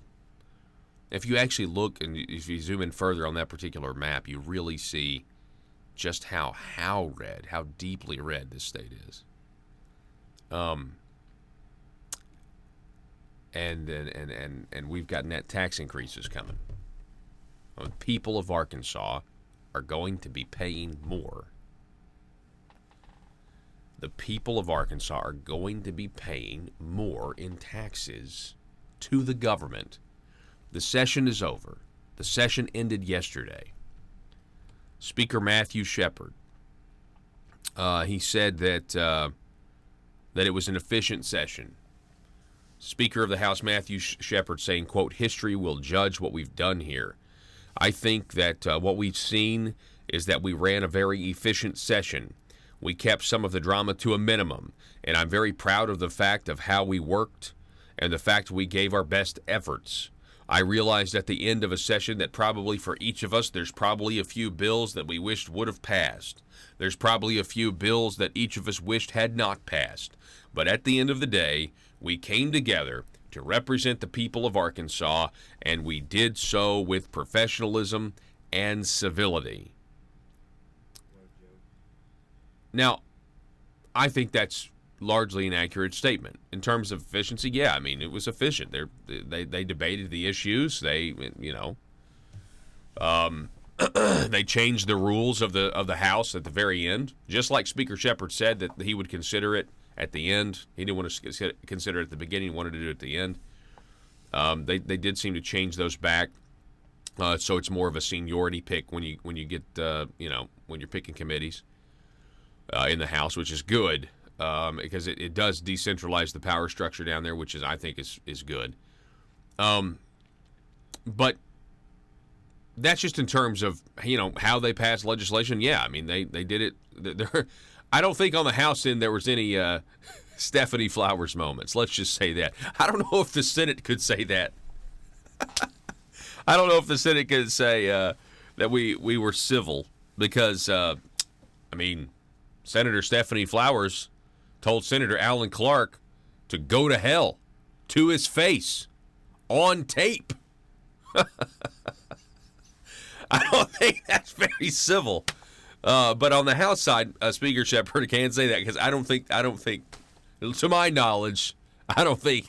If you actually look and if you zoom in further on that particular map, you really see just how red, how deeply red this state is. And we've got net tax increases coming. The people of Arkansas are going to be paying more. The people of Arkansas are going to be paying more in taxes to the government. The session is over. The session ended yesterday. Speaker Matthew Shepard, he said that it was an efficient session. Speaker of the House Matthew Shepard saying, quote, "History will judge what we've done here. I think that what we've seen is that we ran a very efficient session. We kept some of the drama to a minimum, and I'm very proud of the fact of how we worked and the fact we gave our best efforts. I realized at the end of a session that probably for each of us, there's probably a few bills that we wished would have passed. There's probably a few bills that each of us wished had not passed. But at the end of the day, we came together to represent the people of Arkansas, and we did so with professionalism and civility." Now, I think that's largely an accurate statement. In terms of efficiency, yeah, I mean, it was efficient. They debated the issues. They, they changed the rules of the House at the very end, just like Speaker Shepard said that he would consider it at the end. He didn't want to consider it at the beginning. He wanted to do it at the end. They did seem to change those back, so it's more of a seniority pick when you get when you're picking committees in the House, which is good because it does decentralize the power structure down there, which I think is good. But that's just in terms of how they pass legislation. Yeah, I mean they did it. I don't think on the House end there was any Stephanie Flowers moments. Let's just say that. I don't know if the Senate could say that. I don't know if the Senate could say that we were civil because Senator Stephanie Flowers told Senator Alan Clark to go to hell to his face on tape. I don't think that's very civil. But on the House side, Speaker Shepard can say that because I don't think, to my knowledge, I don't think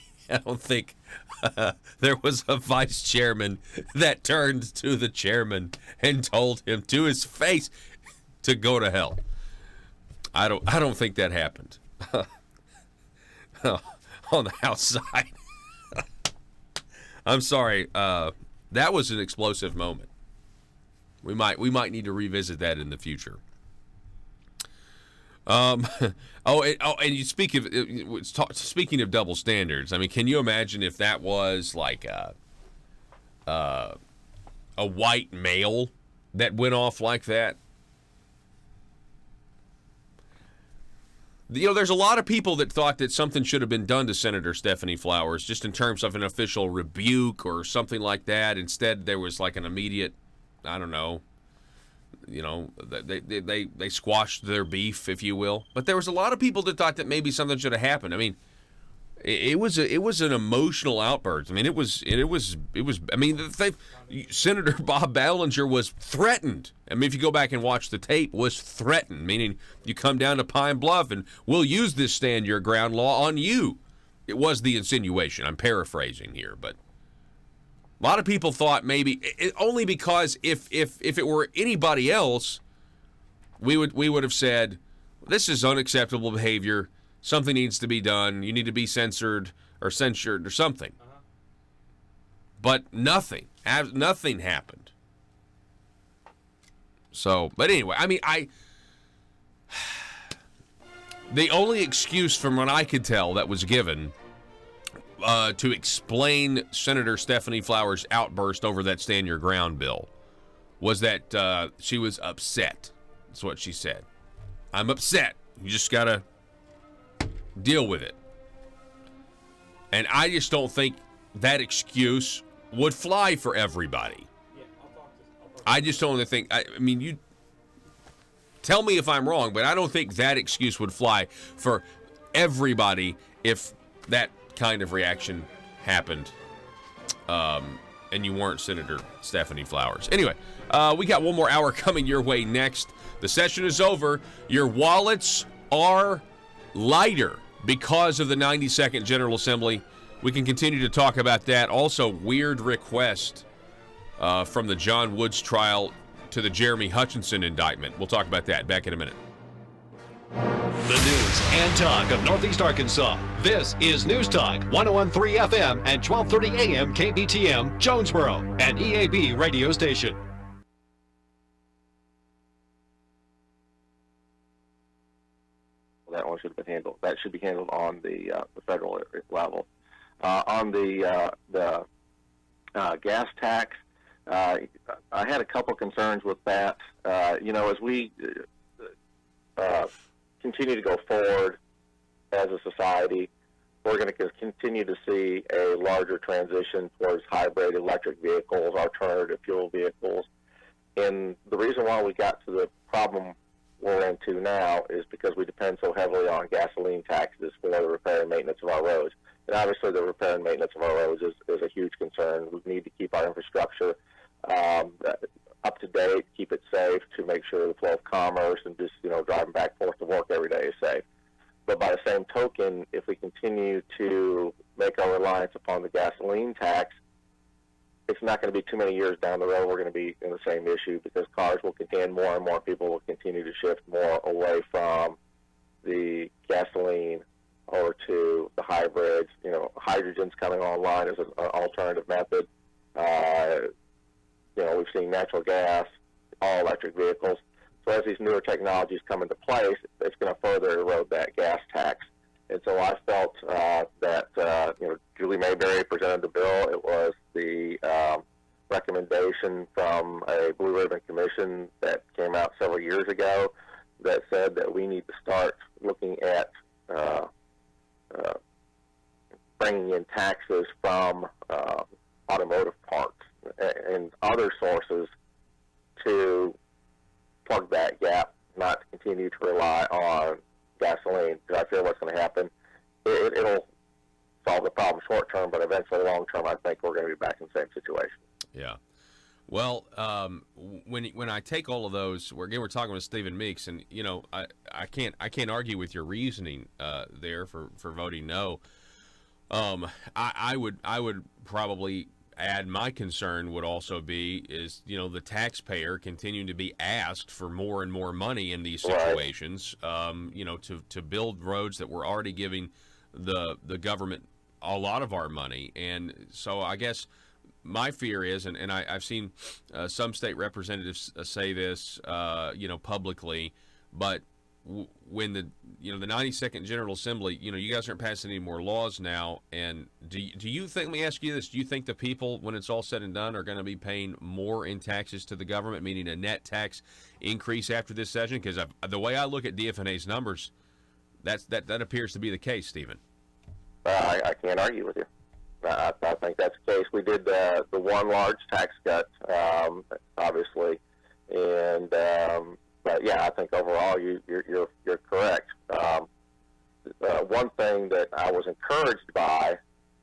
there was a vice chairman that turned to the chairman and told him to his face to go to hell. I don't think that happened on the House side. I'm sorry. That was an explosive moment. We might need to revisit that in the future. And you speaking of double standards. I mean, can you imagine if that was like a white male that went off like that? There's a lot of people that thought that something should have been done to Senator Stephanie Flowers, just in terms of an official rebuke or something like that. Instead, there was like an immediate, I don't know, they squashed their beef, if you will. But there was a lot of people that thought that maybe something should have happened. I mean, it was an emotional outburst. I mean, it was. I mean, Senator Bob Ballinger was threatened. I mean, if you go back and watch the tape, was threatened, meaning you come down to Pine Bluff and we'll use this stand your ground law on you. It was the insinuation. I'm paraphrasing here, but a lot of people thought maybe only because if it were anybody else, we would have said this is unacceptable behavior. Something needs to be done. You need to be censured or censured or something. But nothing happened. So, but anyway, I mean, the only excuse from what I could tell that was given to explain Senator Stephanie Flowers' outburst over that Stand Your Ground bill was that she was upset. That's what she said. I'm upset. You just got to deal with it. And I just don't think that excuse would fly for everybody. I just don't think, I mean, you tell me if I'm wrong, but I don't think that excuse would fly for everybody if that kind of reaction happened and you weren't Senator Stephanie Flowers. Anyway, we got one more hour coming your way next. The session is over. Your wallets are lighter because of the 92nd General Assembly. We can continue to talk about that. Also, weird request from the John Woods trial to the Jeremy Hutchinson indictment. We'll talk about that back in a minute. The news and talk of Northeast Arkansas. This is News Talk 101.3 FM and 1230 AM KBTM, Jonesboro, an EAB radio station. That one should have been handled. That should be handled on the federal level. On the gas tax, I had a couple concerns with that. As we continue to go forward as a society, we're going to continue to see a larger transition towards hybrid electric vehicles, alternative fuel vehicles. And the reason why we got to the problem we're into now is because we depend so heavily on gasoline taxes for the repair and maintenance of our roads. And obviously the repair and maintenance of our roads is a huge concern. We need to keep our infrastructure up to date, keep it safe, to make sure the flow of commerce and just, driving back and forth to work every day is safe. But by the same token, if we continue to make our reliance upon the gasoline tax, it's not going to be too many years down the road we're going to be in the same issue, because cars will continue, more and more people will continue to shift more away from the gasoline over to the hybrids. Hydrogen's coming online as an alternative method. We've seen natural gas, all electric vehicles. So as these newer technologies come into place, it's going to further erode that gas tax. And so I felt that Julie Mayberry presented the bill. It was the recommendation from a Blue Ribbon Commission that came out several years ago that said that we need to start looking at bringing in taxes from automotive parts and other sources to plug that gap, not to continue to rely on gasoline. Because I feel what's going to happen, it'll solve the problem short term, but eventually long term, I think we're going to be back in the same situation. Yeah. Well, when I take all of those, we're talking with Stephen Meeks, and I can't argue with your reasoning there for voting no. I would probably add, my concern would also be is the taxpayer continuing to be asked for more and more money in these situations. To build roads that we're already giving the government a lot of our money, and so I guess my fear is, and I've seen some state representatives say this, publicly, but when the 92nd General Assembly, you guys aren't passing any more laws now, and do you think? Let me ask you this: do you think the people, when it's all said and done, are going to be paying more in taxes to the government, meaning a net tax increase after this session? Because the way I look at DFNA's numbers, that appears to be the case, Stephen. I can't argue with you. I think that's the case. We did the one large tax cut, obviously, and but yeah, I think overall you're correct. One thing that I was encouraged by,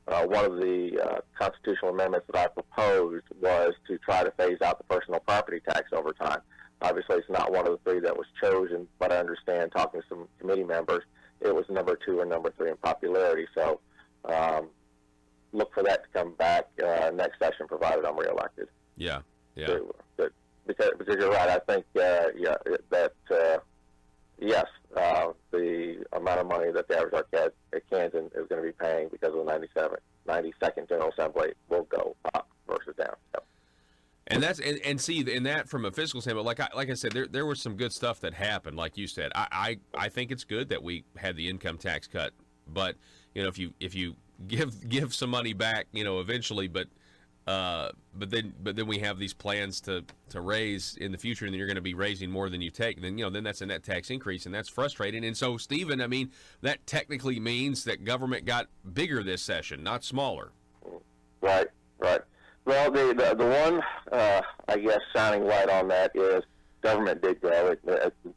one of the constitutional amendments that I proposed, was to try to phase out the personal property tax over time. Obviously, it's not one of the three that was chosen, but I understand, talking to some committee members, it was number 2 or number 3 in popularity. So look for that to come back next session, provided I'm reelected. Yeah. Because you're right. I think that yes, the amount of money that the average Arkansan is going to be paying because of the 92nd General Assembly will go up versus down. Yep. And that's and see, in that, from a fiscal standpoint, like I said, there was some good stuff that happened. Like you said, I think it's good that we had the income tax cut, but if you give some money back, eventually, but then we have these plans to raise in the future, and then you're going to be raising more than you take. Then that's a net tax increase, and that's frustrating. And so, Stephen, I mean, that technically means that government got bigger this session, not smaller. Right. Well, the one, I guess, shining light on that is government did grow.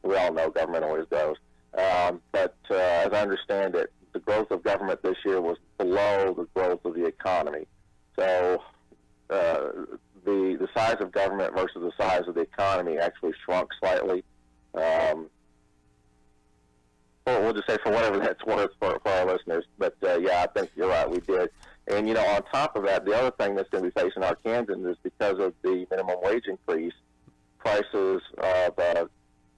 We all know government always grows. But as I understand it, the growth of government this year was below the growth of the economy. So the size of government versus the size of the economy actually shrunk slightly. Fort we'll just say for whatever that's worth for our listeners. But, yeah, I think you're right, we did. And, on top of that, the other thing that's going to be facing Arkansans is because of the minimum wage increase, prices of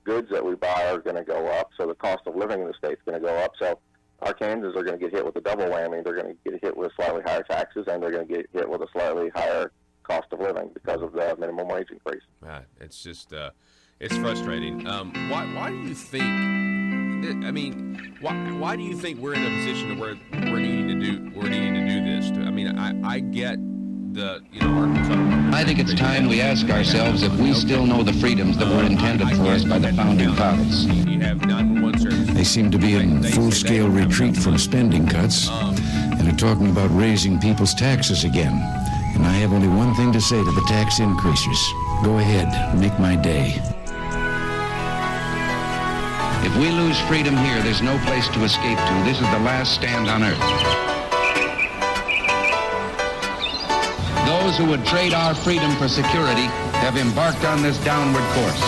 goods that we buy are going to go up, so the cost of living in the state is going to go up. So Arkansans are going to get hit with a double whammy. They're going to get hit with slightly higher taxes, and they're going to get hit with a slightly higher cost of living because of the minimum wage increase. It's just it's frustrating. Why do you think? I mean, why do you think we're in a position where we're needing to do this? I get the I think it's time we ask ourselves if we still know the freedoms that were intended for us by the founding fathers. You have 911 service. They seem to be in full-scale retreat from spending cuts and are talking about raising people's taxes again. And I have only one thing to say to the tax increasers. Go ahead, make my day. If we lose freedom here, there's no place to escape to. This is the last stand on earth. Those who would trade our freedom for security have embarked on this downward course.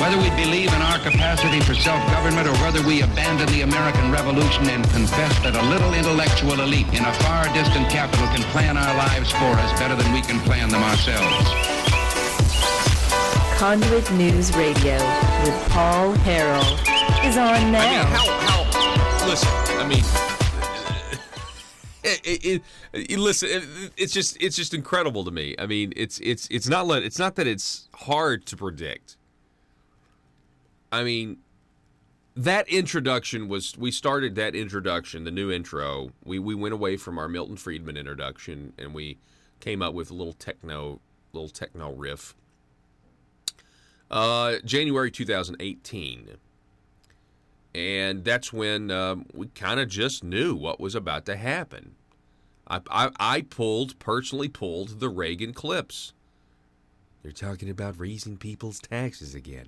Whether we believe in our capacity for self-government or whether we abandon the American Revolution and confess that a little intellectual elite in a far distant capital can plan our lives for us better than we can plan them ourselves. Conduit News Radio with Paul Harrell is on now. Listen, it's just incredible to me. I mean, it's not that it's hard to predict. I mean, that introduction we started that introduction, the new intro. We went away from our Milton Friedman introduction and we came up with a little techno riff. January 2018. And that's when we kind of just knew what was about to happen. I personally pulled the Reagan clips. They're talking about raising people's taxes again.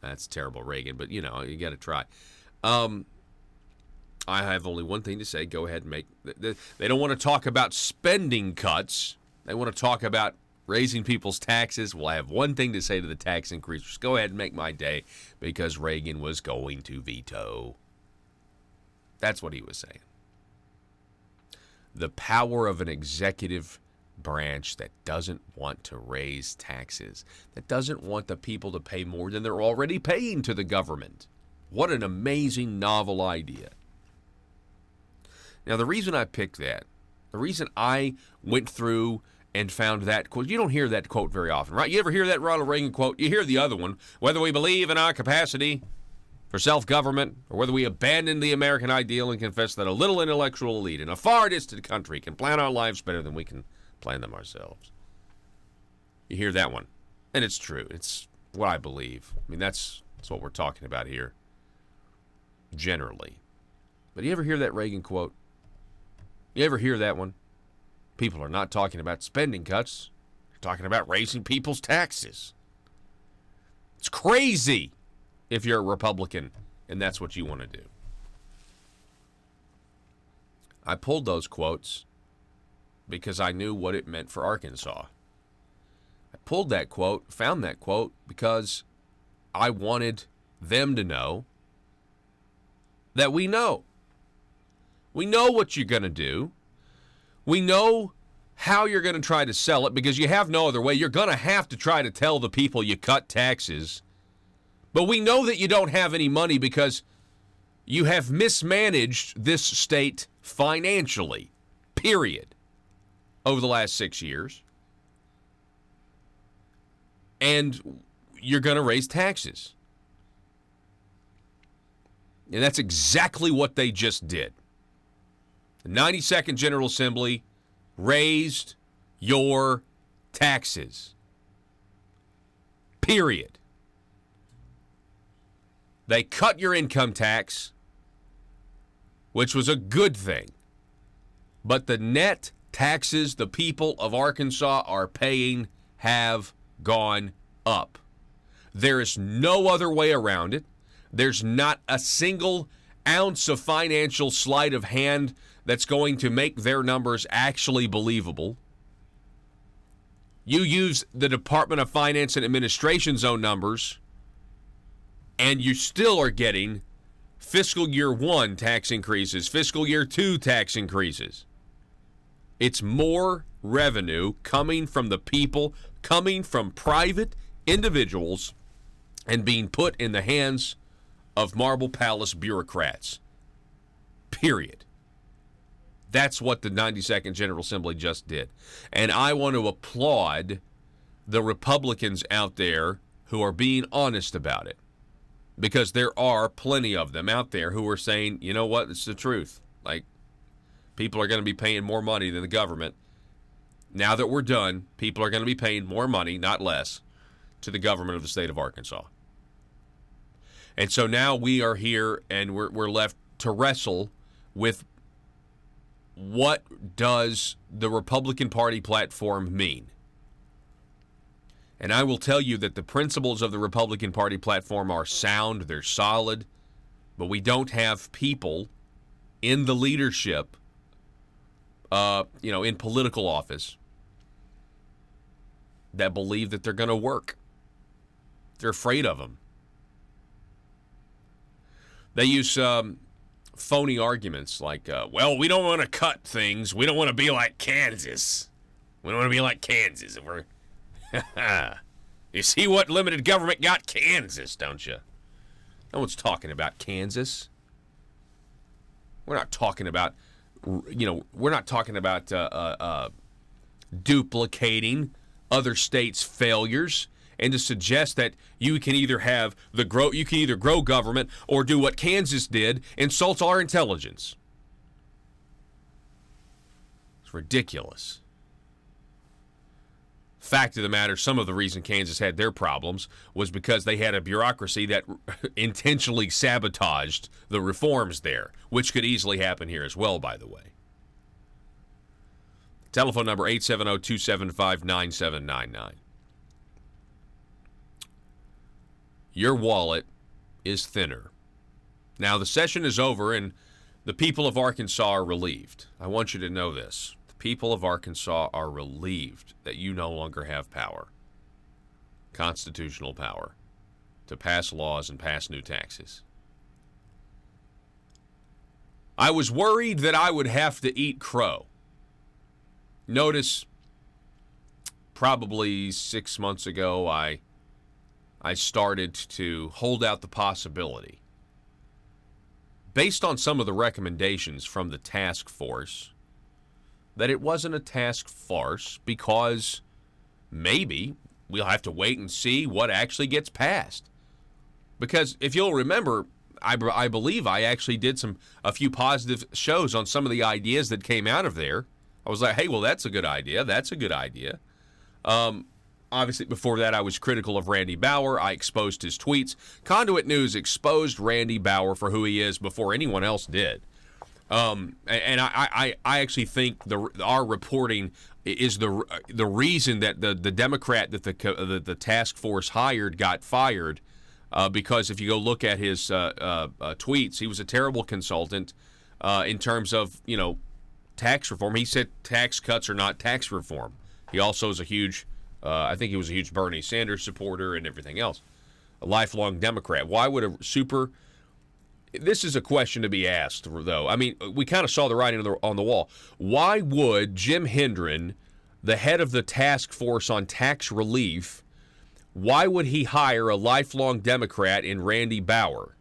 That's terrible, Reagan, but you got to try. I have only one thing to say. Go ahead and make. They don't want to talk about spending cuts. They want to talk about raising people's taxes. Well, I have one thing to say to the tax increasers. Go ahead and make my day because Reagan was going to veto. That's what he was saying. The power of an executive branch that doesn't want to raise taxes, that doesn't want the people to pay more than they're already paying to the government. What an amazing novel idea. Now, the reason I picked that, the reason I went through and found that quote, you don't hear that quote very often, right? You ever hear that Ronald Reagan quote? You hear the other one, whether we believe in our capacity for self-government or whether we abandon the American ideal and confess that a little intellectual elite in a far distant country can plan our lives better than we can plan them ourselves. You hear that one. And it's true. It's what I believe. I mean, that's what we're talking about here, generally. But you ever hear that Reagan quote? You ever hear that one? People are not talking about spending cuts. They're talking about raising people's taxes. It's crazy if you're a Republican and that's what you want to do. I pulled those quotes because I knew what it meant for Arkansas. I pulled that quote, found that quote, because I wanted them to know that we know. We know what you're going to do. We know how you're going to try to sell it because you have no other way. You're going to have to try to tell the people you cut taxes. But we know that you don't have any money because you have mismanaged this state financially, period, over the last 6 years. And you're going to raise taxes. And that's exactly what they just did. The 92nd General Assembly raised your taxes. Period. They cut your income tax, which was a good thing. But the net taxes the people of Arkansas are paying have gone up. There is no other way around it. There's not a single ounce of financial sleight of hand that's going to make their numbers actually believable. You use the Department of Finance and Administration's own numbers, And you still are getting fiscal year 1 tax increases, fiscal year 2 tax increases. It's more revenue coming from the people, coming from private individuals, and being put in the hands of Marble Palace bureaucrats. Period. That's what the 92nd General Assembly just did. And I want to applaud the Republicans out there who are being honest about it. Because there are plenty of them out there who are saying, you know what, it's the truth. Like, people are going to be paying more money than the government. Now that we're done, people are going to be paying more money, not less, to the government of the state of Arkansas. And so now we are here and we're left to wrestle with what does the Republican Party platform mean? And I will tell you that the principles of the Republican Party platform are sound, they're solid, but we don't have people in the leadership, in political office that believe that they're going to work. They're afraid of them. They use phony arguments like, we don't want to cut things. We don't want to be like Kansas. We don't want to be like Kansas. You see what limited government got? Kansas, don't you? No one's talking about Kansas. We're not talking about, duplicating other states' failures, and to suggest that you can either grow government or do what Kansas did, insults our intelligence. It's ridiculous. Fact of the matter, some of the reason Kansas had their problems was because they had a bureaucracy that intentionally sabotaged the reforms there, which could easily happen here as well, by the way. Telephone number 870-275-9799. Your wallet is thinner. Now, the session is over, and the people of Arkansas are relieved. I want you to know this. The people of Arkansas are relieved that you no longer have power, constitutional power, to pass laws and pass new taxes. I was worried that I would have to eat crow. Notice, probably 6 months ago, I started to hold out the possibility, based on some of the recommendations from the task force, that it wasn't a task farce, because maybe we'll have to wait and see what actually gets passed. Because if you'll remember, I believe I actually did a few positive shows on some of the ideas that came out of there. I was like, hey, well, that's a good idea. That's a good idea. Obviously, before that, I was critical of Randy Bauer. I exposed his tweets. Conduit News exposed Randy Bauer for who he is before anyone else did. And I actually think our reporting is the reason that the Democrat that the task force hired got fired. Because if you go look at his tweets, he was a terrible consultant in terms of tax reform. He said tax cuts are not tax reform. He also is a huge. I think he was a huge Bernie Sanders supporter and everything else. A lifelong Democrat. Why would this is a question to be asked, though. I mean, we kind of saw the writing on the wall. Why would Jim Hendren, the head of the task force on tax relief, why would he hire a lifelong Democrat in Randy Bauer?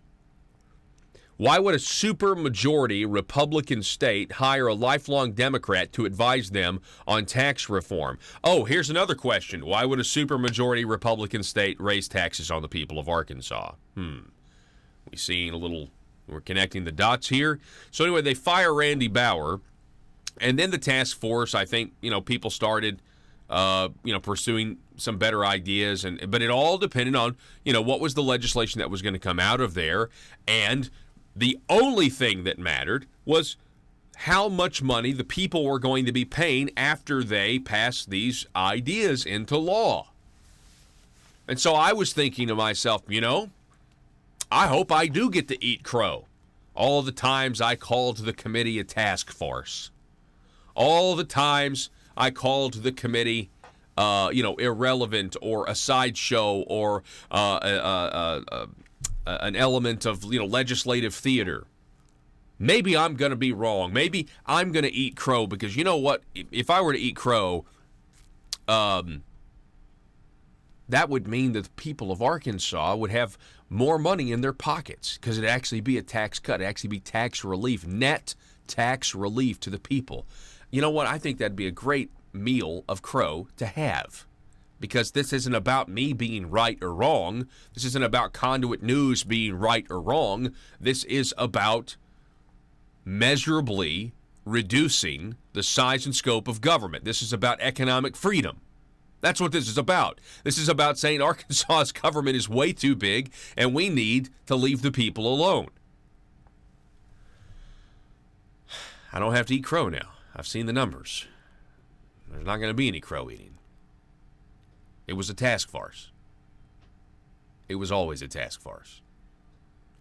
Why would a supermajority Republican state hire a lifelong Democrat to advise them on tax reform? Oh, here's another question. Why would a supermajority Republican state raise taxes on the people of Arkansas? We're connecting the dots here. So anyway, they fire Randy Bauer, and then the task force, I think, people started, pursuing some better ideas, but it all depended on, what was the legislation that was going to come out of there, and the only thing that mattered was how much money the people were going to be paying after they passed these ideas into law. And so I was thinking to myself, I hope I do get to eat crow. All the times I called the committee a task force. All the times I called the committee, irrelevant or a sideshow or an element of legislative theater. Maybe I'm going to be wrong. Maybe I'm going to eat crow because you know what? If I were to eat crow, that would mean that the people of Arkansas would have more money in their pockets because it'd actually be a tax cut. It'd actually be tax relief, net tax relief to the people. You know what? I think that'd be a great meal of crow to have. Because this isn't about me being right or wrong. This isn't about Conduit News being right or wrong. This is about measurably reducing the size and scope of government. This is about economic freedom. That's what this is about. This is about saying Arkansas's government is way too big and we need to leave the people alone. I don't have to eat crow now. I've seen the numbers. There's not going to be any crow eating. It was a task farce. It was always a task farce.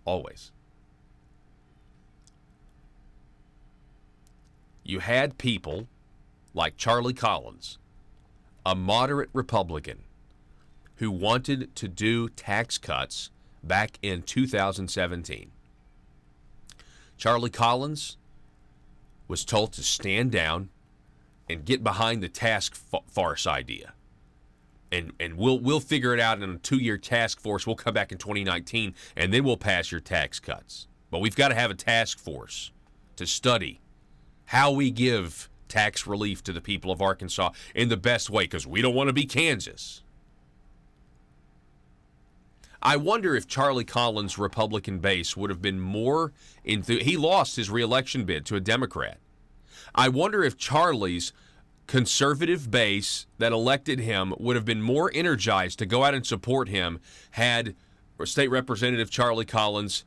Always. You had people like Charlie Collins, a moderate Republican, who wanted to do tax cuts back in 2017. Charlie Collins was told to stand down and get behind the task farce idea. And we'll figure it out in a 2-year task force. We'll come back in 2019, and then we'll pass your tax cuts. But we've got to have a task force to study how we give tax relief to the people of Arkansas in the best way, because we don't want to be Kansas. I wonder if Charlie Collins' Republican base would have been more he lost his reelection bid to a Democrat. I wonder if Charlie's conservative base that elected him would have been more energized to go out and support him had State Representative Charlie Collins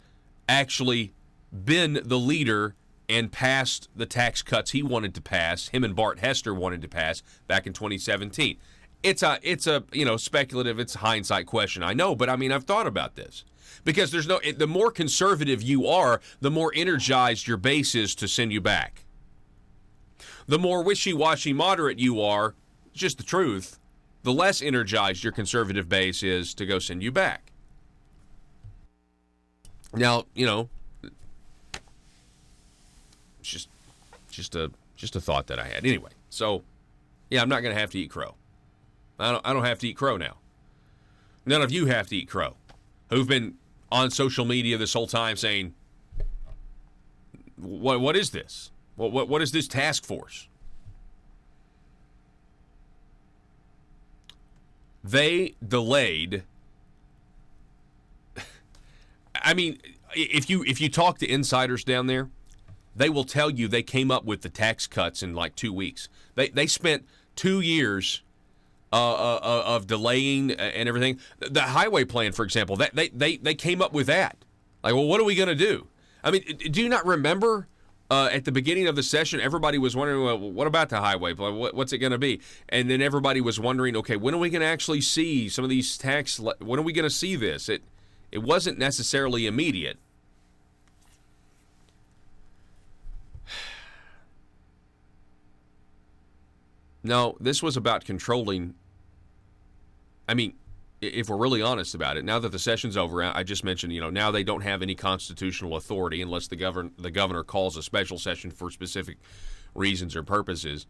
actually been the leader and passed the tax cuts he wanted to pass, him and Bart Hester wanted to pass back in 2017. It's a speculative, it's a hindsight question, I know, but I mean, I've thought about this. Because the more conservative you are, the more energized your base is to send you back. The more wishy-washy moderate you are, just the truth, the less energized your conservative base is to go send you back. Now, it's just a thought that I had. Anyway, so yeah, I'm not going to have to eat crow. I don't have to eat crow now. None of you have to eat crow, who've been on social media this whole time saying, "What is this? What is this task force?" They delayed. I mean, if you talk to insiders down there, they will tell you they came up with the tax cuts in like 2 weeks. They spent 2 years of delaying and everything. The highway plan, for example, they came up with that. Like, well, what are we going to do? I mean, do you not remember? At the beginning of the session, everybody was wondering, well, what about the highway plan? What's it going to be? And then everybody was wondering, okay, when are we going to actually see some of these when are we going to see this? It wasn't necessarily immediate. No, this was about controlling. I mean, if we're really honest about it, now that the session's over, I just mentioned, now they don't have any constitutional authority unless the governor calls a special session for specific reasons or purposes.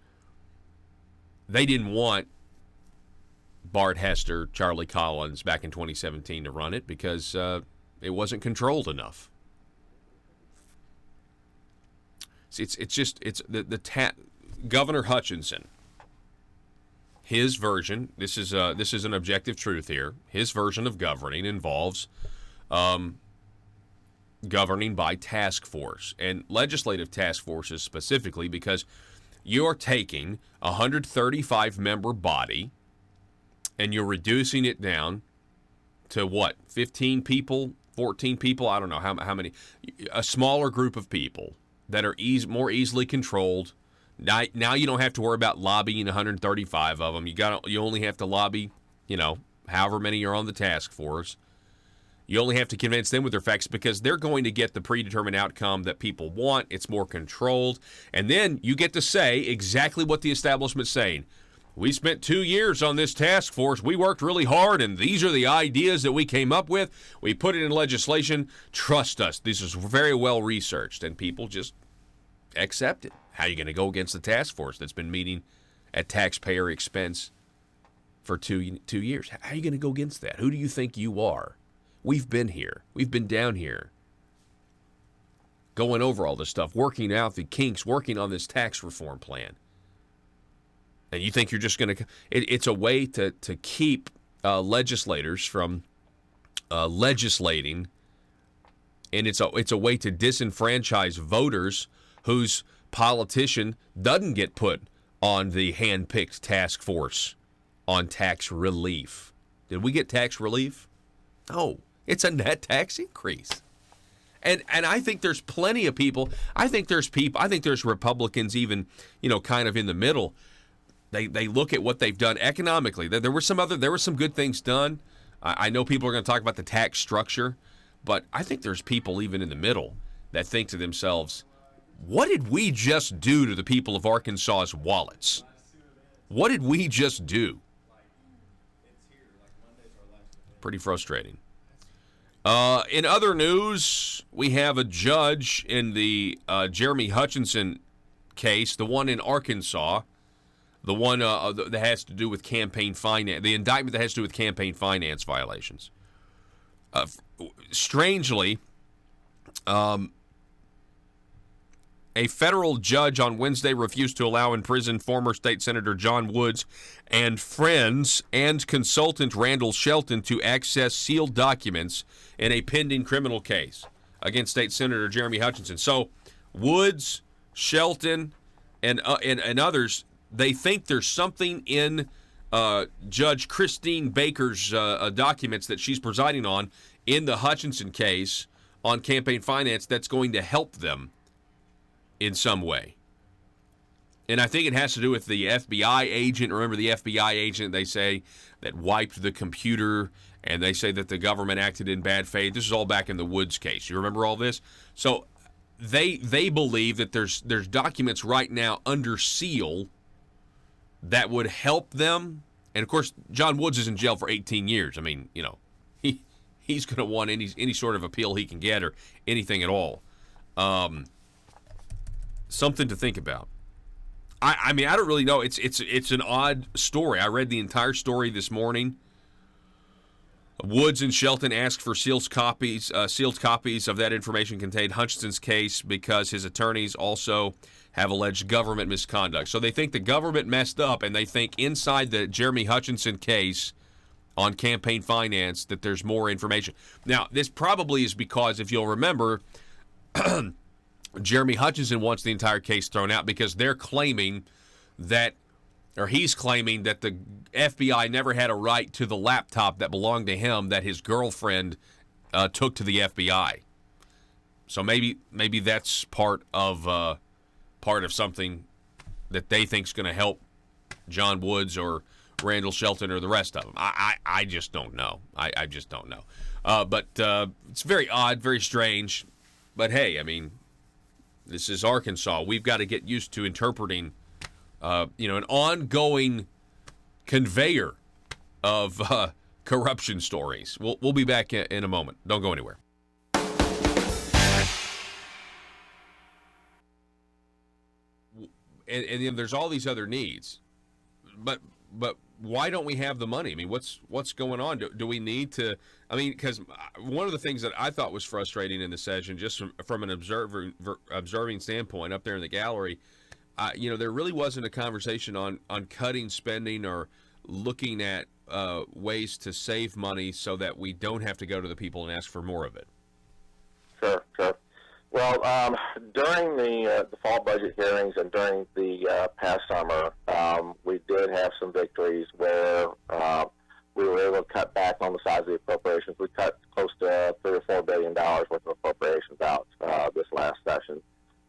They didn't want Bart Hester, Charlie Collins back in 2017 to run it because it wasn't controlled enough. See, it's Governor Hutchinson. His version, this is an objective truth here. His version of governing involves governing by task force and legislative task forces specifically, because you're taking a 135-member body and you're reducing it down to what, 15 people, 14 people? I don't know how many. A smaller group of people that are more easily controlled. Now you don't have to worry about lobbying 135 of them. You only have to lobby, however many are on the task force. You only have to convince them with their facts because they're going to get the predetermined outcome that people want. It's more controlled. And then you get to say exactly what the establishment's saying. We spent 2 years on this task force. We worked really hard, and these are the ideas that we came up with. We put it in legislation. Trust us, this is very well researched, and people just accept it. How are you going to go against the task force that's been meeting at taxpayer expense for 2 years? How are you going to go against that? Who do you think you are? We've been here. We've been down here going over all this stuff, working out the kinks, working on this tax reform plan. And you think you're just going to – it's a way to keep legislators from legislating, and it's a way to disenfranchise voters whose politician doesn't get put on the hand-picked task force on tax relief. Did we get tax relief? No, it's a net tax increase. And I think there's plenty of people. I think there's Republicans even, kind of in the middle. They look at what they've done economically. There were some good things done. I know people are going to talk about the tax structure, but I think there's people even in the middle that think to themselves, what did we just do to the people of Arkansas's wallets? What did we just do? Pretty frustrating. In other news, we have a judge in the Jeremy Hutchinson case, the one in Arkansas, the one that has to do with campaign finance, the indictment that has to do with campaign finance violations. Strangely, a federal judge on Wednesday refused to allow in prison former State Senator John Woods and friends and consultant Randall Shelton to access sealed documents in a pending criminal case against State Senator Jeremy Hutchinson. So Woods, Shelton, and others, they think there's something in Judge Christine Baker's documents that she's presiding on in the Hutchinson case on campaign finance that's going to help them in some way. And I think it has to do with the FBI agent. Remember the FBI agent, they say, that wiped the computer, and they say that the government acted in bad faith. This is all back in the Woods case. You remember all this? So they believe that there's documents right now under seal that would help them. And, of course, John Woods is in jail for 18 years. I mean, he's going to want any sort of appeal he can get or anything at all. Something to think about. I mean, I don't really know. It's an odd story. I read the entire story this morning. Woods and Shelton asked for sealed copies of that information contained Hutchinson's case because his attorneys also have alleged government misconduct. So they think the government messed up, and they think inside the Jeremy Hutchinson case on campaign finance that there's more information. Now, this probably is because, if you'll remember, Jeremy Hutchinson wants the entire case thrown out because they're claiming that, or he's claiming that the FBI never had a right to the laptop that belonged to him that his girlfriend took to the FBI. So maybe that's part of something that they think is going to help John Woods or Randall Shelton or the rest of them. I just don't know. I just don't know. But it's very odd, very strange. But hey, I mean, this is Arkansas. We've got to get used to interpreting, an ongoing conveyor of corruption stories. We'll be back in a moment. Don't go anywhere. And there's all these other needs, but why don't we have the money? I mean, what's going on? Do we need to? I mean, because one of the things that I thought was frustrating in the session, just from an observing standpoint, up there in the gallery, there really wasn't a conversation on cutting spending or looking at ways to save money so that we don't have to go to the people and ask for more of it. Sure. Well, during the fall budget hearings and during the past summer, we did have some victories where we were able to cut back on the size of the appropriations. We cut close to $3 or $4 billion worth of appropriations out this last session,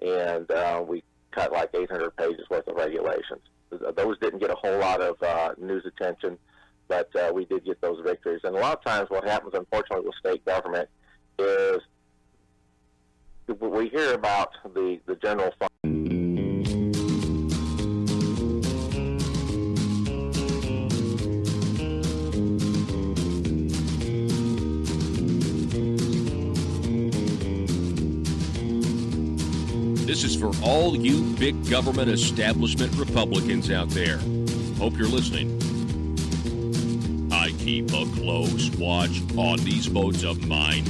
and we cut like 800 pages worth of regulations. Those didn't get a whole lot of news attention, but we did get those victories. And a lot of times what happens, unfortunately, with state government is we hear about the general fund. This is for all you big government establishment Republicans out there. Hope you're listening. I keep a close watch on these votes of mine.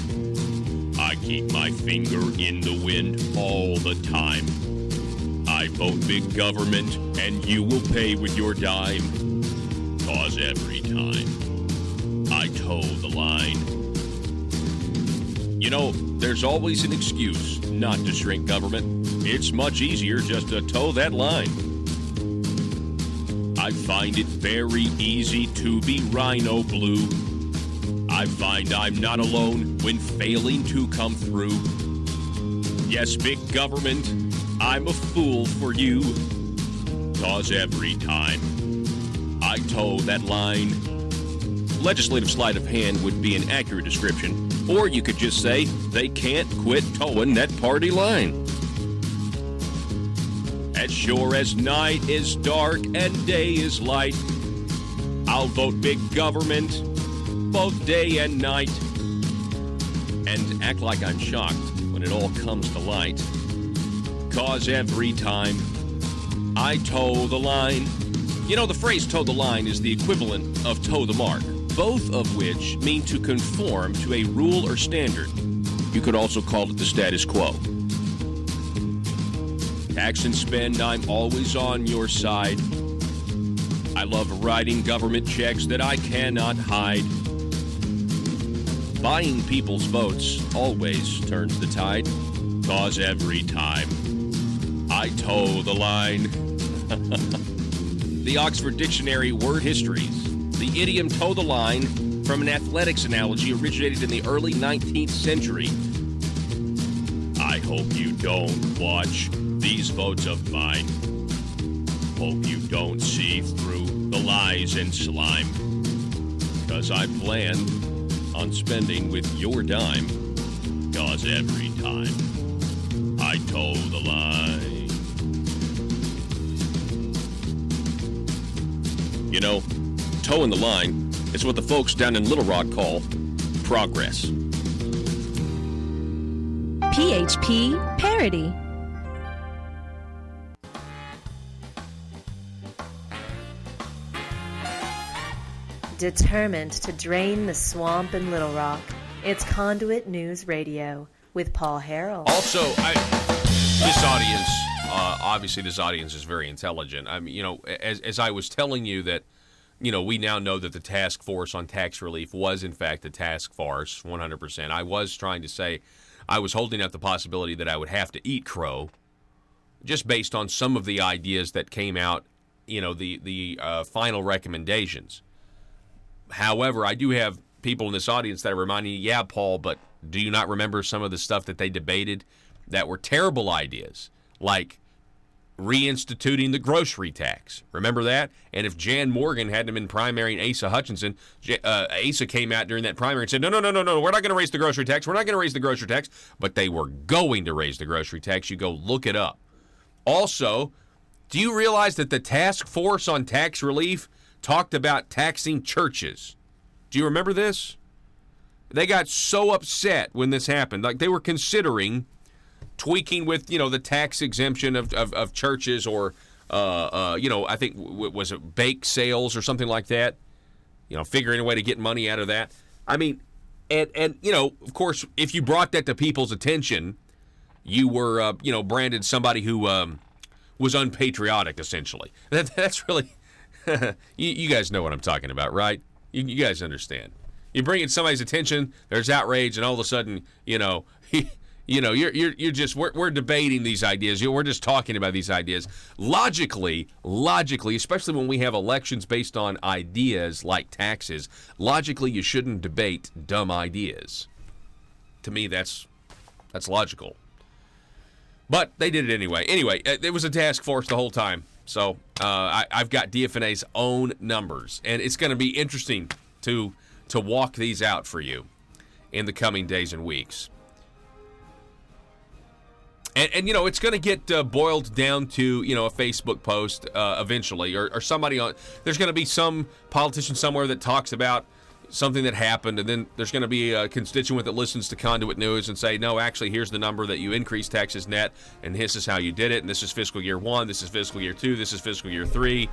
I keep my finger in the wind all the time. I vote big government, and you will pay with your dime. 'Cause every time I toe the line. You know, there's always an excuse not to shrink government. It's much easier just to toe that line. I find it very easy to be rhino blue. I find I'm not alone when failing to come through. Yes, big government, I'm a fool for you. 'Cause every time I toe that line. Legislative sleight of hand would be an accurate description. Or you could just say, they can't quit towing that party line. As sure as night is dark and day is light, I'll vote big government both day and night. And act like I'm shocked when it all comes to light. 'Cause every time I toe the line. You know, the phrase toe the line is the equivalent of toe the mark, both of which mean to conform to a rule or standard. You could also call it the status quo. Tax and spend, I'm always on your side. I love writing government checks that I cannot hide. Buying people's votes always turns the tide. 'Cause every time I toe the line. The Oxford Dictionary word histories. The idiom toe the line, from an athletics analogy, originated in the early 19th century. I hope you don't watch these votes of mine. Hope you don't see through the lies and slime. 'Cause I plan on spending with your dime. 'Cause every time I toe the line. You know, toeing the line is what the folks down in Little Rock call progress. PHP Parody. Determined to drain the swamp in Little Rock, it's Conduit News Radio with Paul Harrell. Also, this audience, obviously this audience is very intelligent. I mean, you know, as I was telling you that, you know, we now know that the task force on tax relief was, in fact, a task force, 100%. I was trying to say, I was holding out the possibility that I would have to eat crow, just based on some of the ideas that came out, you know, the final recommendations. However, I do have people in this audience that are reminding me, yeah, Paul, but do you not remember some of the stuff that they debated that were terrible ideas, like reinstituting the grocery tax? Remember that? And if Jan Morgan hadn't been primarying Asa Hutchinson, Asa came out during that primary and said, no, we're not going to raise the grocery tax. We're not going to raise the grocery tax. But they were going to raise the grocery tax. You go look it up. Also, do you realize that the task force on tax relief talked about taxing churches? Do you remember this? They got so upset when this happened. Like, they were considering tweaking with, you know, the tax exemption of churches, or, you know, I think, was it bake sales or something like that? You know, figuring a way to get money out of that. I mean, and you know, of course, if you brought that to people's attention, you were, you know, branded somebody who was unpatriotic, essentially. That's really, you guys know what I'm talking about, right? You guys understand. You bring it to somebody's attention, there's outrage, and all of a sudden, you know, you're just, we're debating these ideas. We're just talking about these ideas. Logically, especially when we have elections based on ideas like taxes, logically you shouldn't debate dumb ideas. To me, that's logical. But they did it anyway. Anyway, it was a task force the whole time. So I've got DFNA's own numbers, and it's going to be interesting to walk these out for you in the coming days and weeks. And you know, it's going to get boiled down to, you know, a Facebook post eventually, or somebody on. There's going to be some politician somewhere that talks about, something that happened, and then there's going to be a constituent that listens to Conduit News and say, no, actually, here's the number that you increased taxes net, and this is how you did it, and this is fiscal year 1, this is fiscal year 2, this is fiscal year 3.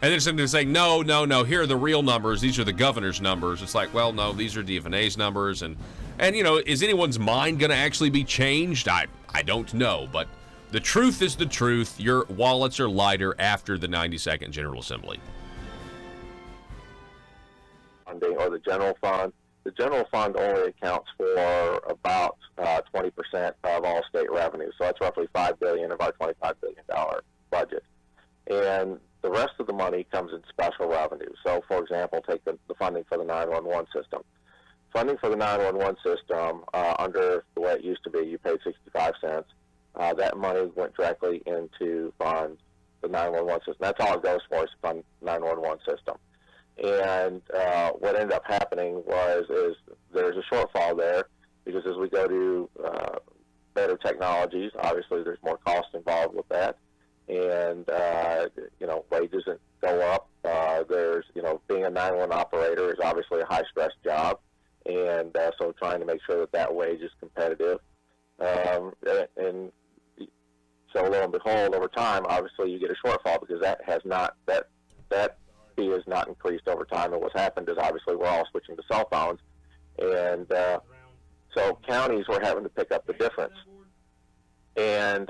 And then something saying, no, here are the real numbers, these are the governor's numbers. It's like, well, no, these are DFNA's numbers, and is anyone's mind going to actually be changed? I don't know, but the truth is the truth. Your wallets are lighter after the 92nd General Assembly. Or the general fund. The general fund only accounts for about 20% of all state revenue, so that's roughly $5 billion of our $25 billion budget. And the rest of the money comes in special revenue. So, for example, take the funding for the 911 system. Funding for the 911 system, under the way it used to be, you paid 65 cents. That money went directly into fund the 911 system. That's all it goes for, is to fund the 911 system. And what ended up happening is there's a shortfall there, because as we go to better technologies, obviously there's more cost involved with that, and wages go up. There's being a 911 operator is obviously a high stress job, and so trying to make sure that wage is competitive, and so lo and behold, over time, obviously you get a shortfall, because that fee has not increased over time. And what's happened is obviously we're all switching to cell phones, and so counties were having to pick up the difference. And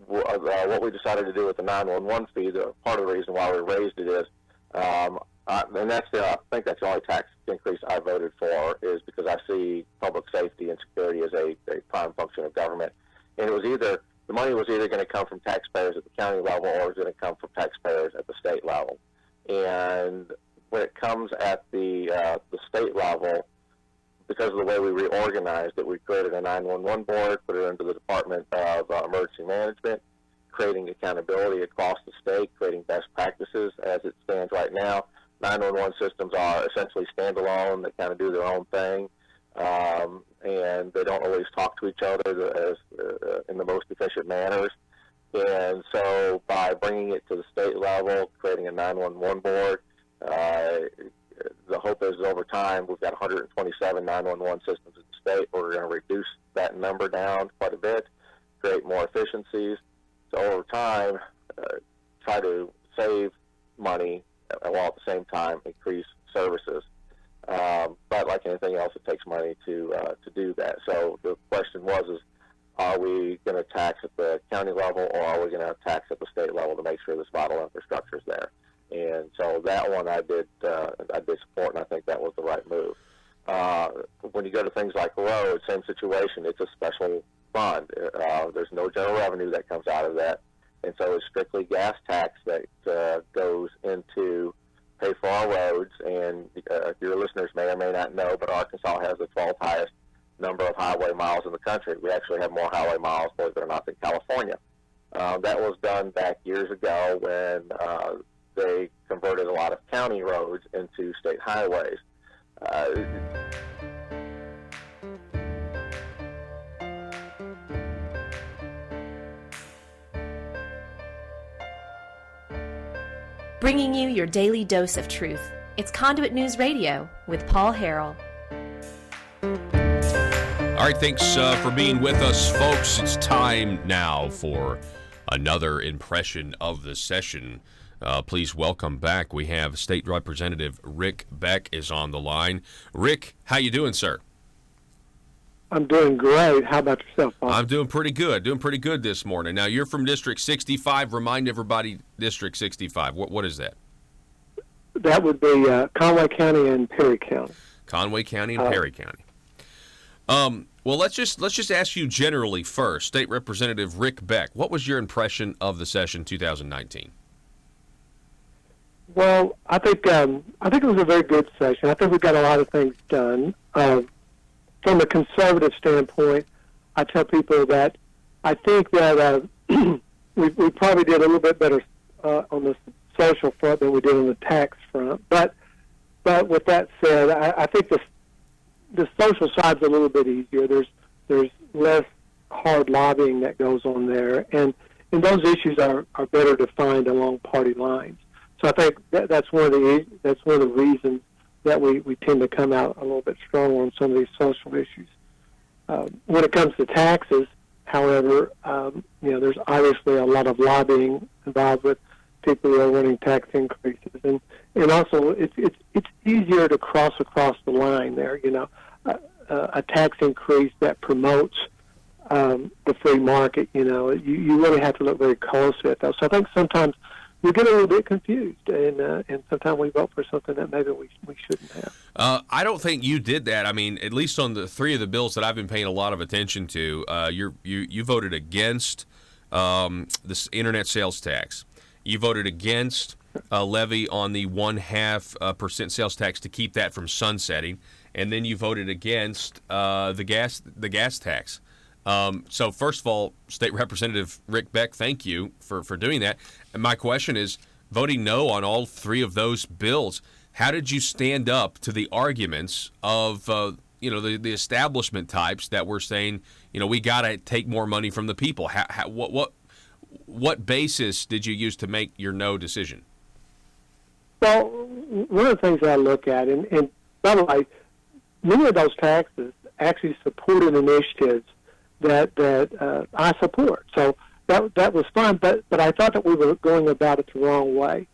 what we decided to do with the 911 fee, part of the reason why we raised it is, and I think that's the only tax increase I voted for, is because I see public safety and security as a prime function of government. And the money was either going to come from taxpayers at the county level, or it was going to come from taxpayers at the state level. And when it comes at the state level, because of the way we reorganized it, we created a 911 board, put it under the Department of Emergency Management, creating accountability across the state, creating best practices. As it stands right now, 911 systems are essentially standalone. They kind of do their own thing, and they don't always talk to each other in the most efficient manners. And so by bringing it to the state level, creating a 911 board, the hope is over time, we've got 127 911 systems in the state. We're going to reduce that number down quite a bit, create more efficiencies. So over time, try to save money while at the same time increase services. But like anything else, it takes money to do that. So the question was, are we going to tax at the county level, or are we going to tax at the state level to make sure this vital infrastructure is there? And so that one I did support, and I think that was the right move. When you go to things like roads, same situation. It's a special fund. There's no general revenue that comes out of that, and so it's strictly gas tax that goes into pay for our roads. And your listeners may or may not know, but Arkansas has the 12th highest number of highway miles in the country. We actually have more highway miles, believe it or not, than California. That was done back years ago when they converted a lot of county roads into state highways. Bringing you your daily dose of truth. It's Conduit News Radio with Paul Harrell. All right, thanks for being with us, folks. It's time now for another impression of the session. Please welcome back. We have State Representative Rick Beck is on the line. Rick, how you doing, sir? I'm doing great. How about yourself, Paul? I'm doing pretty good this morning. Now, you're from District 65. Remind everybody, District 65. What is that? That would be Conway County and Perry County. Conway County and Perry County. Well, let's just ask you generally first. State Representative Rick Beck, what was your impression of the session 2019? Well, I think it was a very good session. I think we got a lot of things done. From a conservative standpoint, I tell people that I think that we probably did a little bit better on the social front than we did on the tax front. But with that said, I think the social side's a little bit easier. There's less hard lobbying that goes on there, and those issues are better defined along party lines. So I think that's one of the reasons that we tend to come out a little bit stronger on some of these social issues. When it comes to taxes, however, there's obviously a lot of lobbying involved with people who are wanting tax increases, and also it's easier to cross across the line there. A tax increase that promotes the free market. You really have to look very closely at that. So I think sometimes we get a little bit confused, and sometimes we vote for something that maybe we shouldn't have. I don't think you did that. I mean, at least on the three of the bills that I've been paying a lot of attention to, you voted against this internet sales tax. You voted against a levy on the 0.5% sales tax to keep that from sunsetting, and then you voted against the gas tax. So first of all, State Representative Rick Beck, thank you for doing that. And my question is, voting no on all three of those bills, how did you stand up to the arguments of the establishment types that were saying, we got to take more money from the people? What basis did you use to make your no decision? Well, one of the things I look at, and by the way, many of those taxes actually supported initiatives that I support. So that was fine, but I thought that we were going about it the wrong way.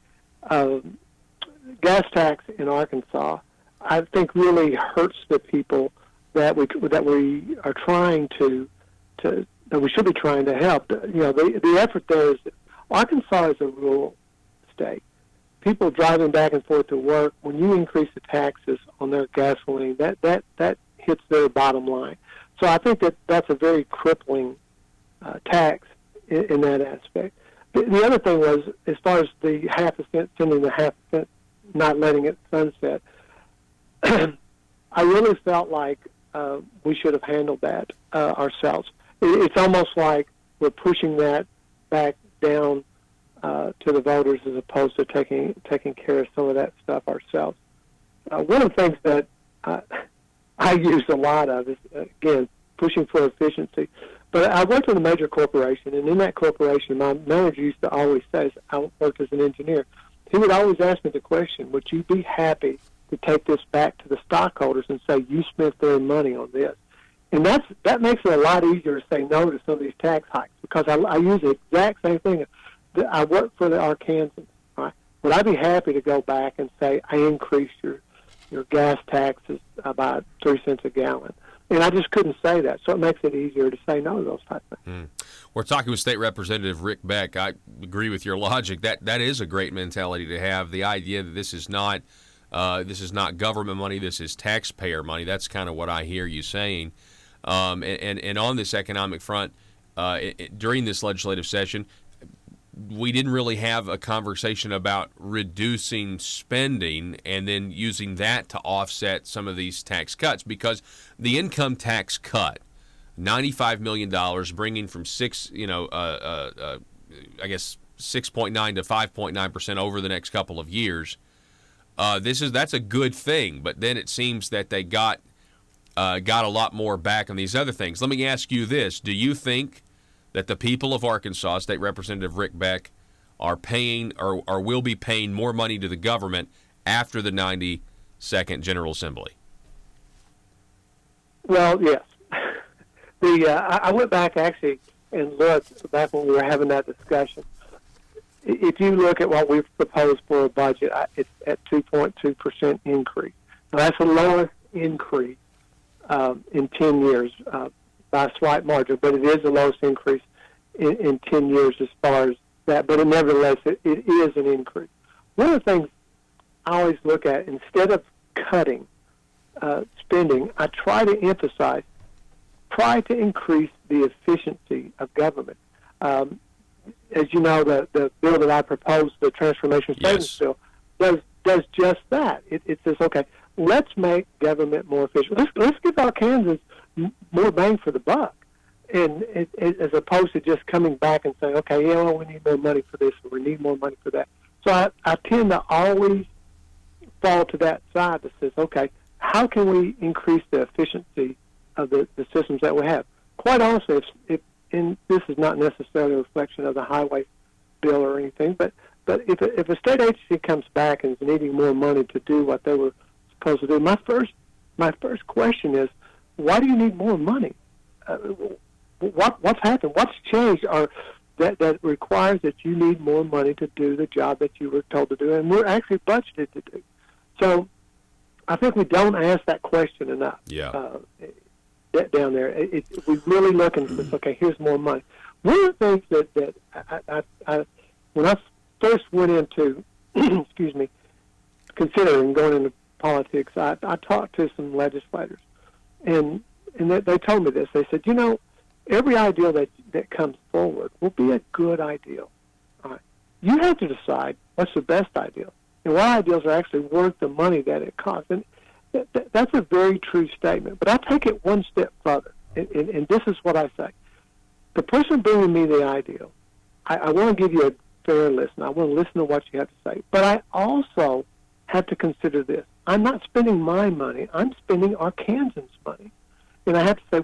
Gas tax in Arkansas, I think, really hurts the people that we are trying that we should be trying to help. The effort there is, Arkansas is a rural state. People driving back and forth to work, when you increase the taxes on their gasoline, that hits their bottom line. So I think that's a very crippling tax in that aspect. The other thing was, as far as the 0.5%, sending the 0.5%, not letting it sunset, I really felt like we should have handled that ourselves. It's almost like we're pushing that back down to the voters as opposed to taking care of some of that stuff ourselves. One of the things that I use a lot of is, again, pushing for efficiency. But I worked in a major corporation, and in that corporation, my manager used to always say, I worked as an engineer, he would always ask me the question, would you be happy to take this back to the stockholders and say, you spent their money on this? And that makes it a lot easier to say no to some of these tax hikes, because I use the exact same thing. I work for the Arkansans. Right? Would I be happy to go back and say, I increased your gas taxes about 3 cents a gallon? And I just couldn't say that, so it makes it easier to say no to those type of things. We're talking with State Representative Rick Beck. I agree with your logic. That is a great mentality to have. The idea that this is not government money, this is taxpayer money. That's kind of what I hear you saying. And on this economic front, during this legislative session, we didn't really have a conversation about reducing spending and then using that to offset some of these tax cuts, because the income tax cut, $95 million, bringing from 6.9 to 5.9% over the next couple of years. That's a good thing, but then it seems that they got a lot more back on these other things. Let me ask you this: do you think that the people of Arkansas, State Representative Rick Beck, are paying or will be paying more money to the government after the 92nd General Assembly? Well, yes. I went back actually and looked back when we were having that discussion. If you look at what we've proposed for a budget, it's at 2.2% increase. Now, that's the lowest increase in 10 years by a slight margin, but it is the lowest increase in 10 years as far as that. But nevertheless, it is an increase. One of the things I always look at, instead of cutting spending, I try to emphasize, try to increase the efficiency of government. As you know, the bill that I proposed, the Transformation Savings Bill, does just that. It says, okay, let's make government more efficient. Let's give Arkansans more bang for the buck, and as opposed to just coming back and saying, okay, we need more money for this, or we need more money for that. So I tend to always fall to that side that says, okay, how can we increase the efficiency of the systems that we have? Quite honestly, and this is not necessarily a reflection of the highway bill or anything, but if a state agency comes back and is needing more money to do what they were supposed to do. My first question is, why do you need more money? What's happened? What's changed? Or that requires that you need more money to do the job that you were told to do, and we're actually budgeted to do. So I think we don't ask that question enough. Yeah. Down there, we really look and say, okay, here's more money. One of the things that I when I first went into, excuse me, considering going into politics, I talked to some legislators, and they told me this. They said, every ideal that comes forward will be a good ideal. All right. You have to decide what's the best ideal, and what ideals are actually worth the money that it costs. And that's a very true statement. But I take it one step further, and this is what I say. The person bringing me the ideal, I want to give you a fair listen. I want to listen to what you have to say. But I also have to consider this. I'm not spending my money. I'm spending Arkansans' money. And I have to say,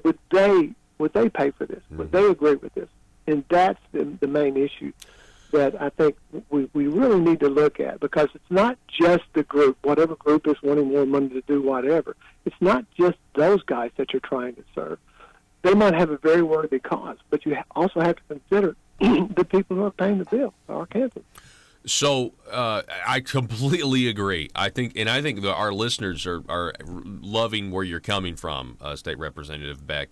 would they pay for this? Would they agree with this? And that's the main issue that I think we really need to look at, because it's not just the group, whatever group is wanting more money to do whatever. It's not just those guys that you're trying to serve. They might have a very worthy cause, but you also have to consider the people who are paying the bill, Arkansans. So I completely agree. I think that our listeners are loving where you're coming from, State Representative Beck.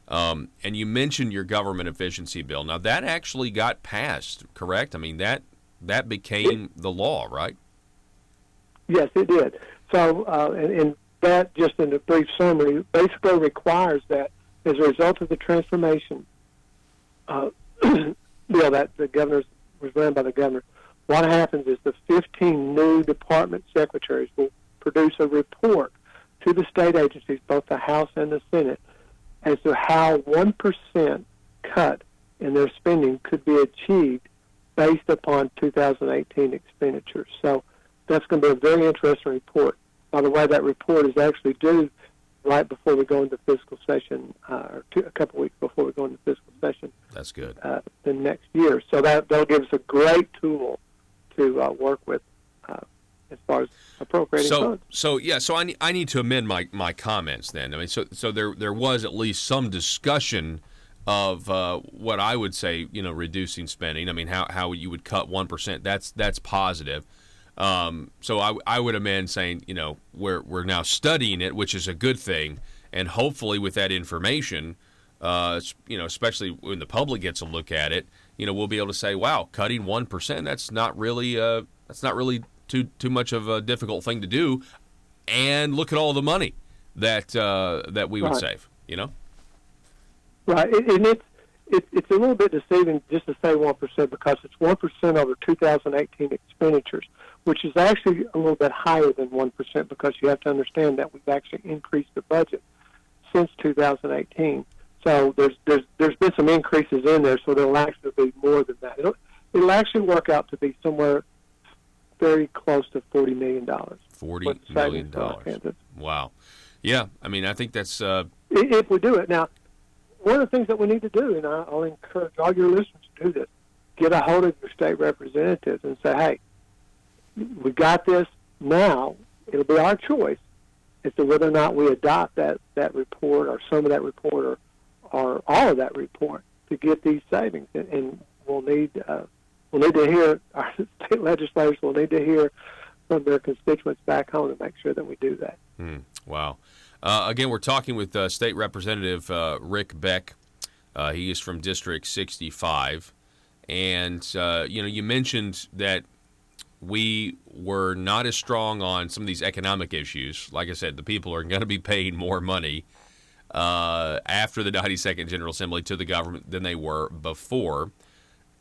And you mentioned your government efficiency bill. Now, that actually got passed, correct? I mean, that became the law, right? Yes, it did. So, and that, just in a brief summary, basically requires that as a result of the transformation bill that the governor was run by the governor, what happens is the 15 new department secretaries will produce a report to the state agencies, both the House and the Senate, as to how 1% cut in their spending could be achieved based upon 2018 expenditures. So that's going to be a very interesting report. By the way, that report is actually due right before we go into fiscal session, or a couple weeks before we go into fiscal session. That's good. The next year. So that'll give us a great tool to work with as far as appropriating funds. So I need to amend my comments then. I mean, so there was at least some discussion of what I would say, reducing spending. I mean, how you would cut 1%. That's positive. So I would amend saying, we're now studying it, which is a good thing, and hopefully with that information, especially when the public gets a look at it, we'll be able to say, wow, cutting 1%, that's not really too much of a difficult thing to do, and look at all the money that we would save. Right, and it's a little bit deceiving just to say 1% because it's 1% over 2018 expenditures, which is actually a little bit higher than 1% because you have to understand that we've actually increased the budget since 2018. So there's been some increases in there, so there'll actually be more than that. It'll actually work out to be somewhere very close to $40 million. $40 million. Wow. Yeah, I mean, I think that's... If we do it. Now, one of the things that we need to do, and I'll encourage all your listeners to do this, get a hold of your state representatives and say, hey, we got this now. It'll be our choice as to whether or not we adopt that report or some of that report or all of that report to get these savings. And we'll need to hear, our state legislators will need to hear from their constituents back home to make sure that we do that. Wow. Again, we're talking with State Representative Rick Beck. He is from District 65. And, you mentioned that we were not as strong on some of these economic issues. Like I said, the people are going to be paying more money after the 92nd General Assembly to the government than they were before.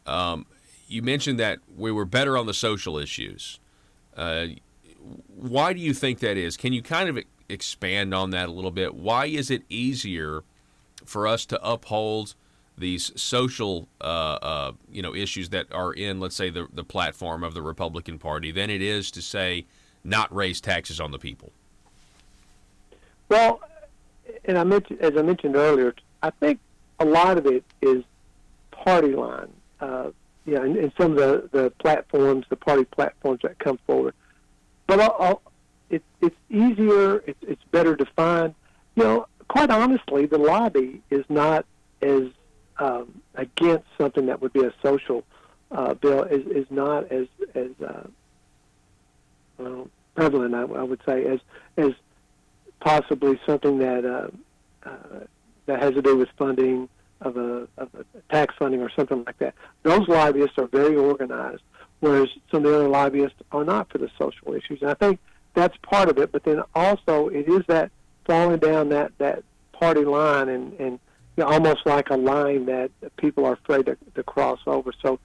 You mentioned that we were better on the social issues. Why do you think that is? Can you kind of expand on that a little bit? Why is it easier for us to uphold these social issues that are in, let's say, the platform of the Republican Party than it is to, say, not raise taxes on the people? Well, and as I mentioned earlier, I think a lot of it is party line. And some of the platforms, the party platforms that come forward. But it's easier. It's better defined. Quite honestly, the lobby is not as against something that would be a social bill. Is not as prevalent, I would say, as possibly something that has to do with funding of a tax funding or something like that. Those lobbyists are very organized, whereas some of the other lobbyists are not for the social issues. And I think that's part of it. But then also it is that falling down that party line and almost like a line that people are afraid to cross over. So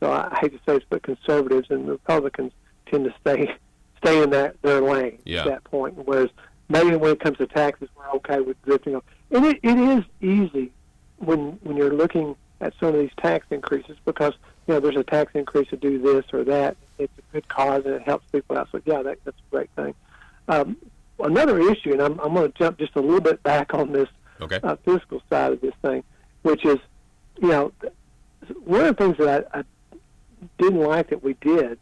I hate to say it, but conservatives and Republicans tend to stay in their lane at that point. Whereas maybe when it comes to taxes, we're okay with drifting off. And it is easy when you're looking at some of these tax increases because there's a tax increase to do this or that. It's a good cause and it helps people out. So that's a great thing. Another issue, and I'm going to jump just a little bit back on this fiscal side of this thing, which is, one of the things that I didn't like that we did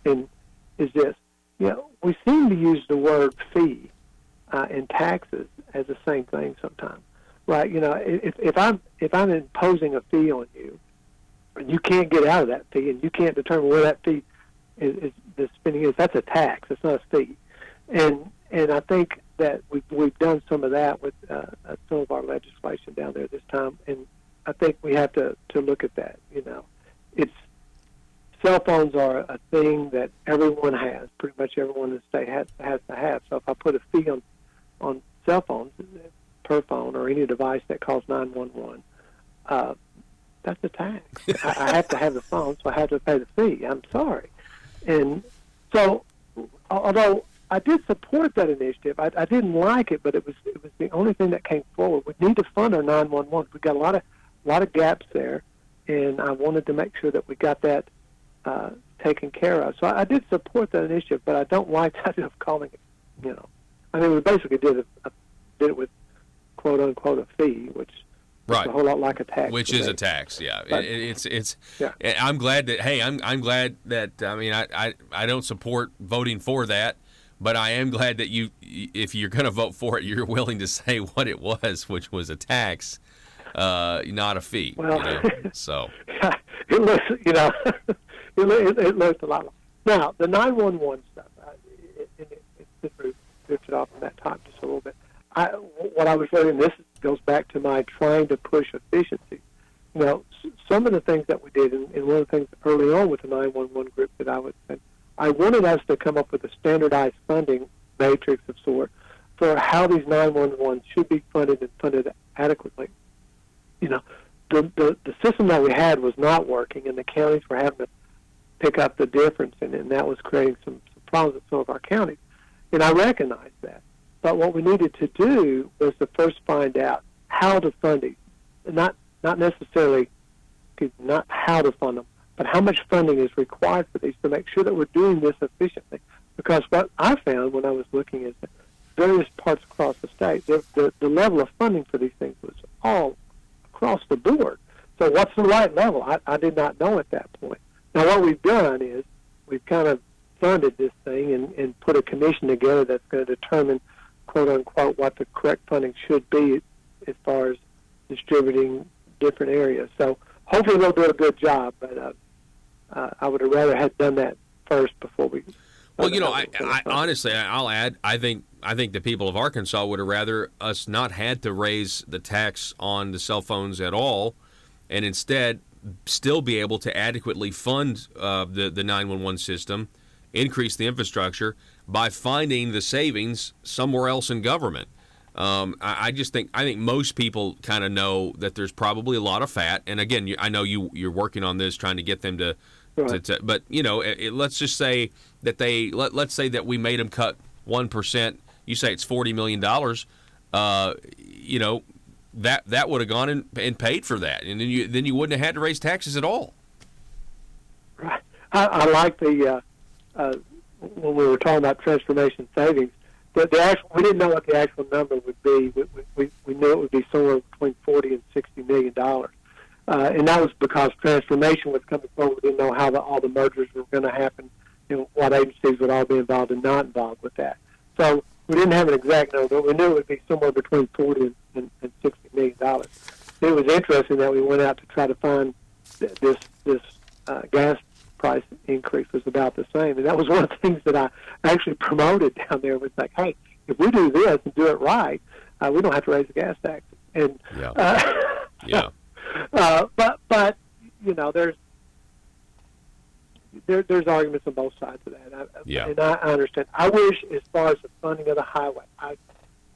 is this. We seem to use the word fee and taxes as the same thing sometimes, right? If I'm imposing a fee on you, you can't get out of that fee, and you can't determine where that fee is the spending is. That's a tax. It's not a fee, and I think that we've done some of that with some of our legislation down there this time, and I think we have to look at that. It's cell phones are a thing that everyone has. Pretty much everyone in the state has to have. So if I put a fee on cell phones per phone or any device that calls 911, that's a tax. I have to have the phone, so I have to pay the fee. I'm sorry. And so, although I did support that initiative, I didn't like it, but it was the only thing that came forward. We need to fund our 911. We've got a lot of gaps there, and I wanted to make sure that we got that taken care of. So I did support that initiative, but I don't like the idea of calling it, we basically did it with quote unquote a fee, which is a whole lot like a tax. Which is a tax, yeah. But, it's. I'm glad that. Hey, I'm glad that. I don't support voting for that, but I am glad that if you're going to vote for it, you're willing to say what it was, which was a tax, not a fee. Well, so it looks, it looks a lot like. Now the 911 stuff. It's drifted off on that topic just a little bit. What I was reading, this goes back to my trying to push efficiency. Some of the things that we did, and one of the things early on with the 911 group that I wanted us to come up with a standardized funding matrix of sort for how these 911 should be funded and funded adequately. The system that we had was not working, and the counties were having to pick up the difference, and that was creating some problems in some of our counties. And I recognized that. But what we needed to do was to first find out how to fund these. Not necessarily not how to fund them, but how much funding is required for these to make sure that we're doing this efficiently. Because what I found when I was looking at various parts across the state, the level of funding for these things was all across the board. So what's the right level? I did not know at that point. Now what we've done is we've kind of funded this thing and put a commission together that's going to determine, quote unquote, what the correct funding should be as far as distributing different areas. So hopefully they'll do a good job, but I would have rather had done that first before we. Well, I honestly, I'll add, I think the people of Arkansas would have rather us not had to raise the tax on the cell phones at all, and instead still be able to adequately fund the 911 system, increase the infrastructure by finding the savings somewhere else in government. I think most people kind of know that there's probably a lot of fat, and again, I know you're working on this, trying to get them to but let's just say that let's say that we made them cut 1%. You say it's $40 million. That would have gone and paid for that, and then you wouldn't have had to raise taxes at all. Right. I like the when we were talking about transformation savings. We didn't know what the actual number would be. We knew it would be somewhere between $40 and $60 million. And that was because transformation was coming forward. We didn't know how all the mergers were going to happen, what what agencies would all be involved and not involved with that. So we didn't have an exact number, but we knew it would be somewhere between $40 and $60 million. It was interesting that we went out to try to find this gas price increase was about the same, and that was one of the things that I actually promoted down there. Was like, hey, if we do this and do it right, we don't have to raise the gas taxes. And but you know, there's arguments on both sides of that. And I understand. I wish, as far as the funding of the highway, I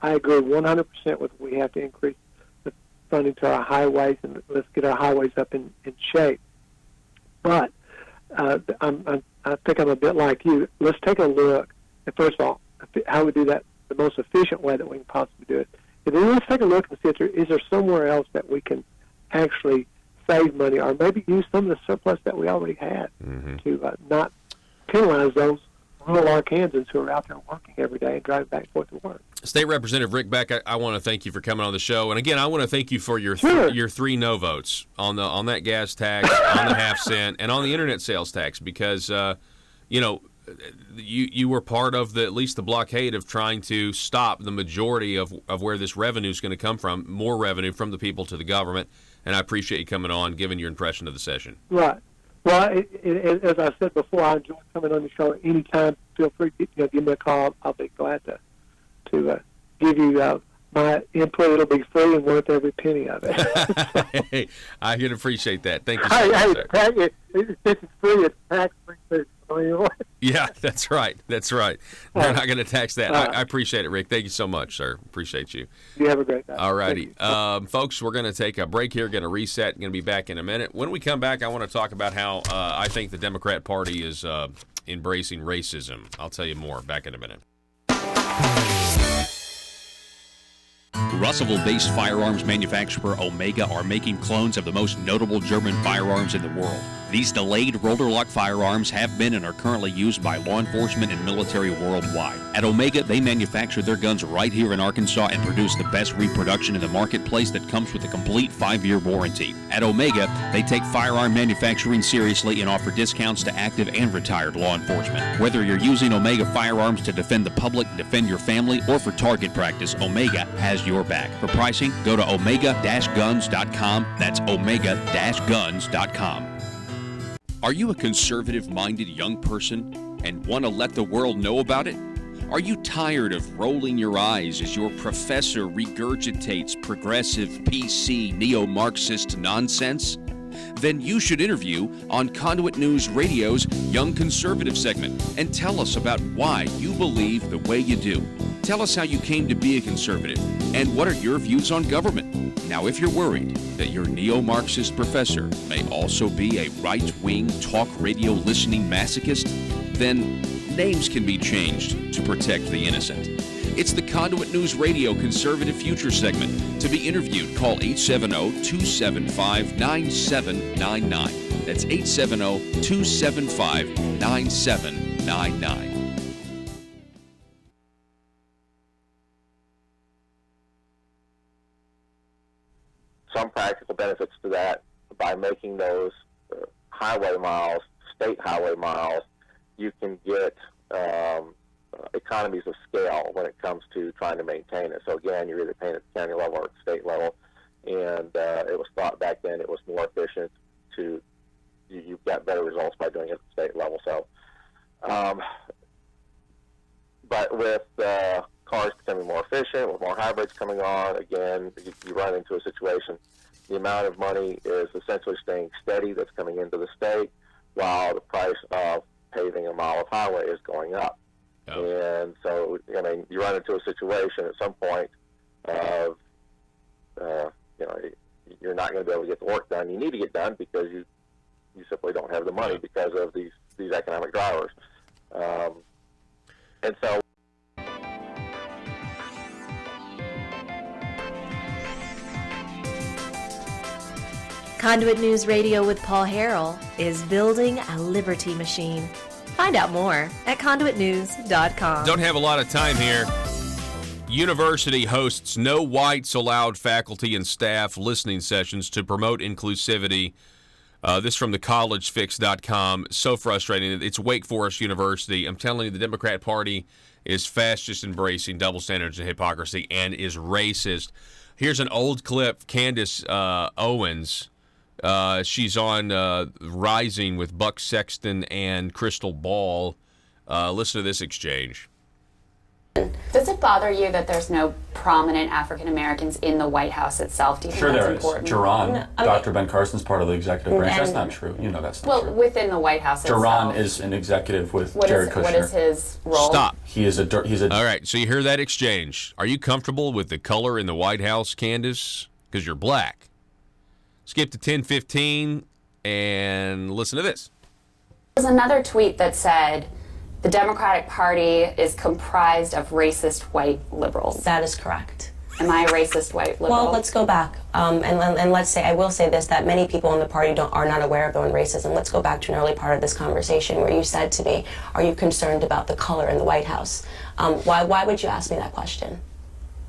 agree 100% with we have to increase the funding to our highways, and let's get our highways up in shape. But I think I'm a bit like you. Let's take a look at, first of all, how we do that the most efficient way that we can possibly do it. And then let's take a look and see is there somewhere else that we can actually save money, or maybe use some of the surplus that we already had to not penalize those rural Arkansans who are out there working every day and driving back and forth to work. State Representative Rick Beck, I want to thank you for coming on the show, and again, I want to thank you for your your 3 no votes on that gas tax, on the half cent, and on the internet sales tax, because you know, you were part of at least the blockade of trying to stop the majority of where this revenue is going to come from, more revenue from the people to the government. And I appreciate you coming on, giving your impression of the session. Right. Well, as I said before, I enjoy coming on the show anytime. Feel free to give me a call. I'll be glad to give you my input. It'll be free and worth every penny of it. Hey, I can appreciate that. Thank you so much, sir. This is free. It's tax-free food. Yeah, that's right. That's right. They're not going to tax that. I appreciate it, Rick. Thank you so much, sir. Appreciate you. You have a great day. All righty. Folks, we're going to take a break here, going to reset, going to be back in a minute. When we come back, I want to talk about how I think the Democrat Party is embracing racism. I'll tell you more back in a minute. Russellville-based firearms manufacturer Omega are making clones of the most notable German firearms in the world. These delayed rotor-lock firearms have been and are currently used by law enforcement and military worldwide. At Omega, they manufacture their guns right here in Arkansas and produce the best reproduction in the marketplace that comes with a complete 5-year warranty. At Omega, they take firearm manufacturing seriously and offer discounts to active and retired law enforcement. Whether you're using Omega firearms to defend the public, defend your family, or for target practice, Omega has your back. For pricing, go to omega-guns.com. That's omega-guns.com. Are you a conservative-minded young person and want to let the world know about it? Are you tired of rolling your eyes as your professor regurgitates progressive, PC, neo-Marxist nonsense? Then you should interview on Conduit News Radio's Young Conservative segment and tell us about why you believe the way you do. Tell us how you came to be a conservative and what are your views on government. Now, if you're worried that your neo-Marxist professor may also be a right-wing talk radio listening masochist, then names can be changed to protect the innocent. It's the Conduit News Radio Conservative Future segment. To be interviewed, call 870-275-9799. That's 870-275-9799. Some practical benefits to that by making those highway miles, state highway miles, you can get economies of scale when it comes to trying to maintain it. So again, you're either paying at the county level or at the state level, and it was thought back then it was more efficient to you've got better results by doing it at the state level. So, but with cars becoming more efficient, with more hybrids coming on, again, you run into a situation. The amount of money is essentially staying steady that's coming into the state, while the price of paving a mile of highway is going up. Oh. And so, I mean, you run into a situation at some point of, you're not going to be able to get the work done you need to get done because you simply don't have the money because of these economic drivers. And so, Conduit News Radio with Paul Harrell is building a liberty machine. Find out more at conduitnews.com. Don't have a lot of time here. University hosts no whites allowed faculty and staff listening sessions to promote inclusivity This from thecollegefix.com. So frustrating. It's Wake Forest University. I'm telling you, the Democrat Party is fast just embracing double standards and hypocrisy and is racist. Here's an old clip. Candace Owens, she's on Rising with Buck Sexton and Crystal Ball. Listen to this exchange. Does it bother you that there's no prominent African Americans in the White House itself? Do you think that's important? Jaron, Dr. Ben Carson's part of the executive branch. That's not true. You know that's not true. Well, within the White House itself. Jaron is an executive with Jared Kushner. What is his role? Stop. He's a. All right, so you hear that exchange. Are you comfortable with the color in the White House, Candace? Because you're black. Skip to 10:15 and listen to this. There's another tweet that said, the Democratic Party is comprised of racist white liberals. That is correct. Am I a racist white liberal? Well, let's go back and let's say, I will say this, that many people in the party are not aware of their own racism. Let's go back to an early part of this conversation where you said to me, are you concerned about the color in the White House? Why would you ask me that question?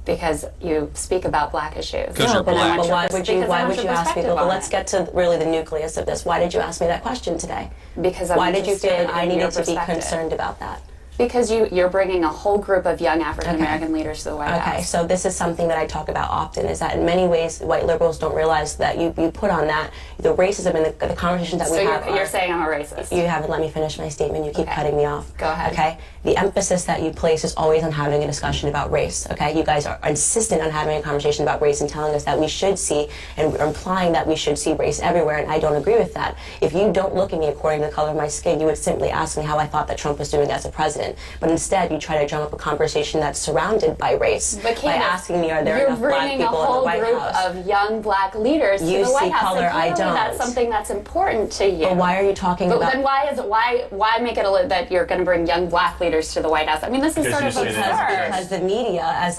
Because you speak about black issues. Because you're black. But why would you ask me? But let's get to really the nucleus of this. Why did you ask me that question today? Because why did you feel that I needed to be concerned about that? Because you're bringing a whole group of young African American leaders to the White House. Okay, so this is something that I talk about often, is that in many ways white liberals don't realize that you put on that the racism and the conversations that we have. So you're saying I'm a racist? You haven't let me finish my statement. You keep cutting me off. Go ahead. Okay, the emphasis that you place is always on having a discussion about race. Okay, you guys are insistent on having a conversation about race and telling us that we should see, and implying that we should see race everywhere, and I don't agree with that. If you don't look at me according to the color of my skin, you would simply ask me how I thought that Trump was doing as a president. But instead, you try to drum up a conversation that's surrounded by race by asking me, are there enough black people in the White House? You're bringing a whole group of young black leaders to the White House. Color, I don't. That's something that's important to you. But why are you talking about? Then why make it that you're going to bring young black leaders to the White House? I mean, this is sort of absurd. Because the media,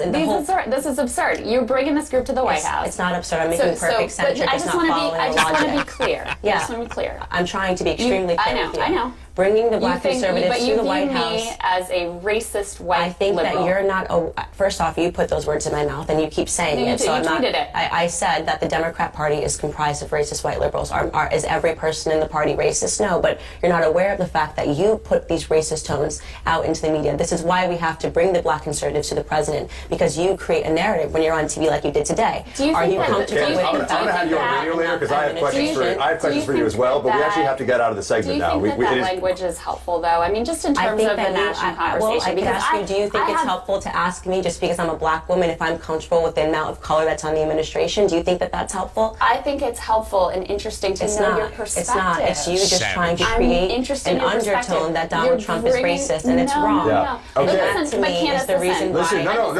this is absurd. You're bringing this group to the White House. It's not absurd. I'm making perfect sense. I just want to be clear. Yeah. I just want to be clear. I'm trying to be extremely clear. I know. Bringing the black conservatives to the White House. But you view me as a racist white I think liberal. that you're not. First off, you put those words in my mouth, and you keep saying it. So I'm not. I said that the Democrat Party is comprised of racist white liberals. Is every person in the party racist? No, but you're not aware of the fact that you put these racist tones out into the media. This is why we have to bring the black conservatives to the president, because you create a narrative when you're on TV like you did today. Are you comfortable with I'm going to have you on radio later because I have questions for you as well, but we actually have to get out of the segment now. Do you think that language is helpful, though? I mean, just in terms of the national conversation. Well, I could ask you, do you think it's helpful to ask me, just because I'm a black woman, if I'm comfortable with the amount of color that's on the administration? Do you think that that's helpful? I think it's helpful and interesting to know your perspective. It's not. It's you just trying to create an undertone that Donald Trump is racist, and it's wrong. Yeah. Okay. But that to me is the reason why. Listen, no. I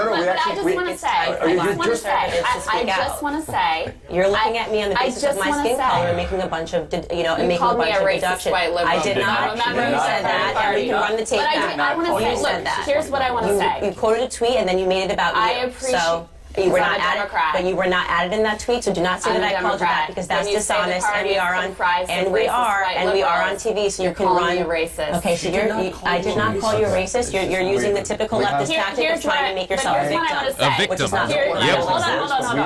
just want to say, you're looking at me on the basis of my skin color and making a bunch of, making a bunch of deductions. I did not. You said that. And we can run the tape back. I want to say, look, here's what I want to say. You quoted a tweet and then you made it about you. I appreciate. So you were not added, but you were not added in that tweet. So do not say that I called you that, because that's dishonest. And we are on, TV. So you can run. Racist. Okay, so I did not call you a racist. You're using the typical leftist tactic of trying to make yourself a victim, which is not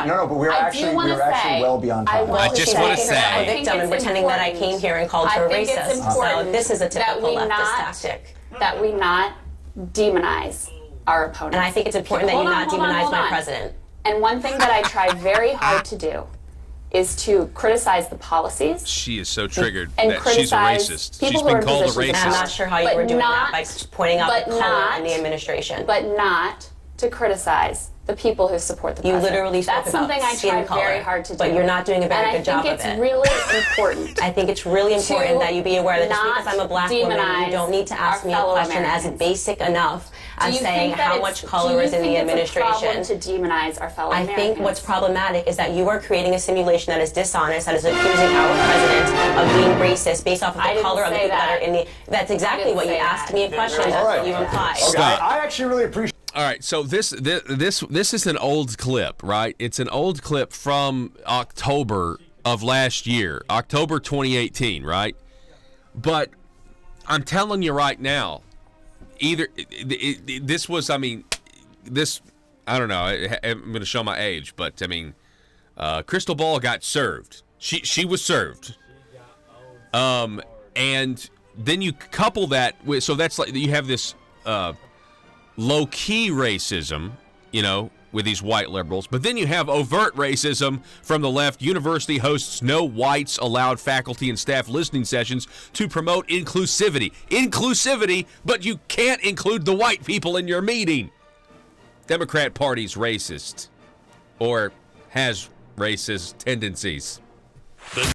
No, but we're actually well beyond time. I just want to say a victim and pretending that I came here and called her racist. So this is a typical leftist tactic. That we not demonize our opponents. And I think it's important that you not demonize my president. And one thing that I try very hard to do is to criticize the policies. She is so triggered and that she's a racist. She's been called a racist. I'm not sure how you were doing that by pointing out the color in the administration. But not to criticize the people who support the president. You literally spoke That's about something I skin try color, very hard to do. but you're not doing a very good job of it. And I think it's really important. I think it's really important that you be aware that just because I'm a black woman, you don't need to ask me a question as basic enough as saying how much color is in the administration. Do you think it's a problem to demonize our fellow Americans? I think what's problematic is that you are creating a simulation that is dishonest, that is accusing our president of being racist based off of the color of the people that are in the. That's exactly what you asked me a question. That's what you implied. I actually really appreciate. All right, so this is an old clip, right? It's an old clip from October of last year, October 2018, right? But I'm telling you right now, this was, I don't know, I'm going to show my age, but I mean, Crystal Ball got served. She was served. And then you couple that with, so that's like, you have this low-key racism, with these white liberals, but then you have overt racism from the left. University hosts no whites allowed faculty and staff listening sessions to promote inclusivity. Inclusivity, but you can't include the white people in your meeting. Democrat Party's racist, or has racist tendencies.